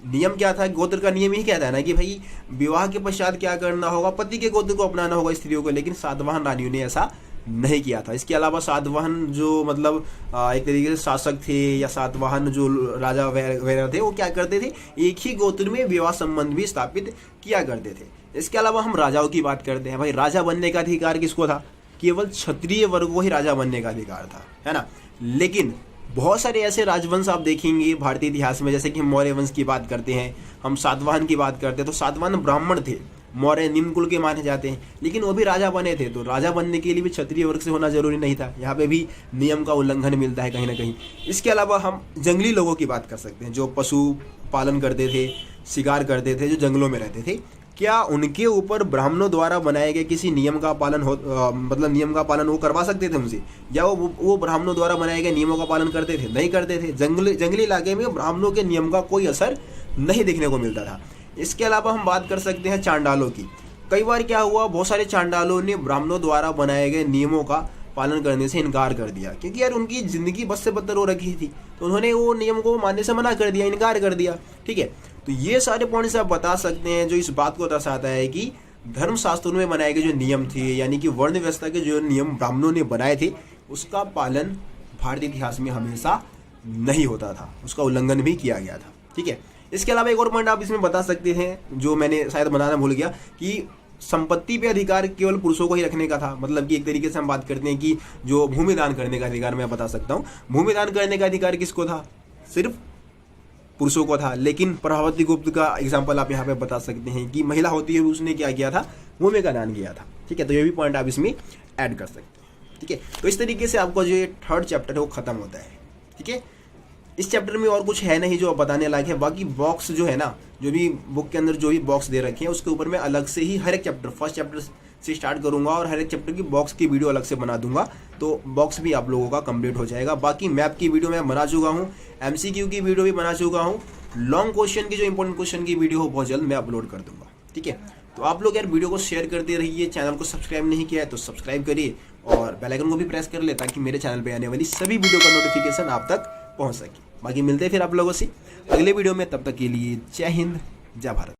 नियम क्या था, गोत्र का नियम ही कहता है ना कि भाई विवाह के पश्चात क्या करना होगा, पति के गोत्र को अपनाना होगा स्त्रियों को, लेकिन सातवाहन रानियों ने ऐसा नहीं किया था। इसके अलावा सातवाहन जो मतलब एक तरीके से शासक थे या सातवाहन जो राजा वगैरह थे, वो क्या करते थे, एक ही गोत्र में विवाह संबंध भी स्थापित किया करते थे। इसके अलावा हम राजाओं की बात करते हैं, भाई राजा बनने का अधिकार किसको था, केवल क्षत्रिय वर्ग को ही राजा बनने का अधिकार था, है ना। लेकिन बहुत सारे ऐसे राजवंश आप देखेंगे भारतीय इतिहास में, जैसे कि हम मौर्य वंश की बात करते हैं, हम सातवाहन की बात करते हैं, तो सातवाहन ब्राह्मण थे, मौर्य निम्न कुल के माने जाते हैं, लेकिन वो भी राजा बने थे। तो राजा बनने के लिए भी क्षत्रिय वर्ग से होना जरूरी नहीं था, यहाँ पे भी नियम का उल्लंघन मिलता है कहीं ना कहीं। इसके अलावा हम जंगली लोगों की बात कर सकते हैं, जो पशु पालन करते थे, शिकार करते थे, जो जंगलों में रहते थे, क्या उनके ऊपर ब्राह्मणों द्वारा बनाए गए किसी नियम का पालन मतलब नियम का पालन वो करवा सकते थे उनसे, या वो ब्राह्मणों द्वारा बनाए गए नियमों का पालन करते थे? नहीं करते थे। जंगली इलाके में ब्राह्मणों के नियम का कोई असर नहीं देखने को मिलता था। इसके अलावा हम बात कर सकते हैं चांडालों की। कई बार क्या हुआ, बहुत सारे चांडालों ने ब्राह्मणों द्वारा बनाए गए नियमों का पालन करने से इनकार कर दिया, क्योंकि यार उनकी ज़िंदगी बस से बदतर हो रखी थी, तो उन्होंने वो नियम को मानने से मना कर दिया, इनकार कर दिया, ठीक है। तो ये सारे पॉइंट्स आप बता सकते हैं जो इस बात को दर्शाता है कि धर्मशास्त्रों में बनाए गए जो नियम थे, यानी कि वर्ण व्यवस्था के जो नियम ब्राह्मणों ने बनाए थे, उसका पालन भारतीय इतिहास में हमेशा नहीं होता था, उसका उल्लंघन भी किया गया था, ठीक है। इसके अलावा एक और पॉइंट आप इसमें बता सकते हैं जो मैंने शायद बताना भूल गया, कि संपत्ति पे अधिकार केवल पुरुषों को ही रखने का था। मतलब कि एक तरीके से हम बात करते हैं कि जो भूमि दान करने का अधिकार, मैं बता सकता हूँ, भूमि दान करने का अधिकार किसको था, सिर्फ पुरुषों को था। लेकिन प्रभावती गुप्त का एग्जाम्पल आप यहाँ पे बता सकते हैं कि महिला होती है, उसने क्या किया था, भूमि का दान किया था, ठीक है। तो ये भी पॉइंट आप इसमें ऐड कर सकते हैं, ठीक है। तो इस तरीके से आपको जो ये 3rd चैप्टर है वो खत्म होता है, ठीक है। इस चैप्टर में और कुछ है नहीं जो बताने लायक है। बाकी बॉक्स जो है ना, जो भी बुक के अंदर जो भी बॉक्स दे रखे हैं, उसके ऊपर मैं अलग से ही हर एक चैप्टर, फर्स्ट चैप्टर से स्टार्ट करूंगा और हर एक चैप्टर की बॉक्स की वीडियो अलग से बना दूंगा, तो बॉक्स भी आप लोगों का कंप्लीट हो जाएगा। बाकी मैप की वीडियो मैं बना चुका हूँ, MCQ की वीडियो भी बना चुका हूँ, लॉन्ग क्वेश्चन की जो इंपॉर्टेंट क्वेश्चन की वीडियो हो बहुत जल्द मैं अपलोड कर दूंगा, ठीक है। तो आप लोग यार वीडियो को शेयर करते रहिए, चैनल को सब्सक्राइब नहीं किया है तो सब्सक्राइब करिए और बेल आइकन को भी प्रेस कर ले, ताकि मेरे चैनल पे आने वाली सभी वीडियो का नोटिफिकेशन आप तक पहुंच सके। बाकी मिलते हैं फिर आप लोगों से अगले वीडियो में, तब तक के लिए जय हिंद, जय भारत।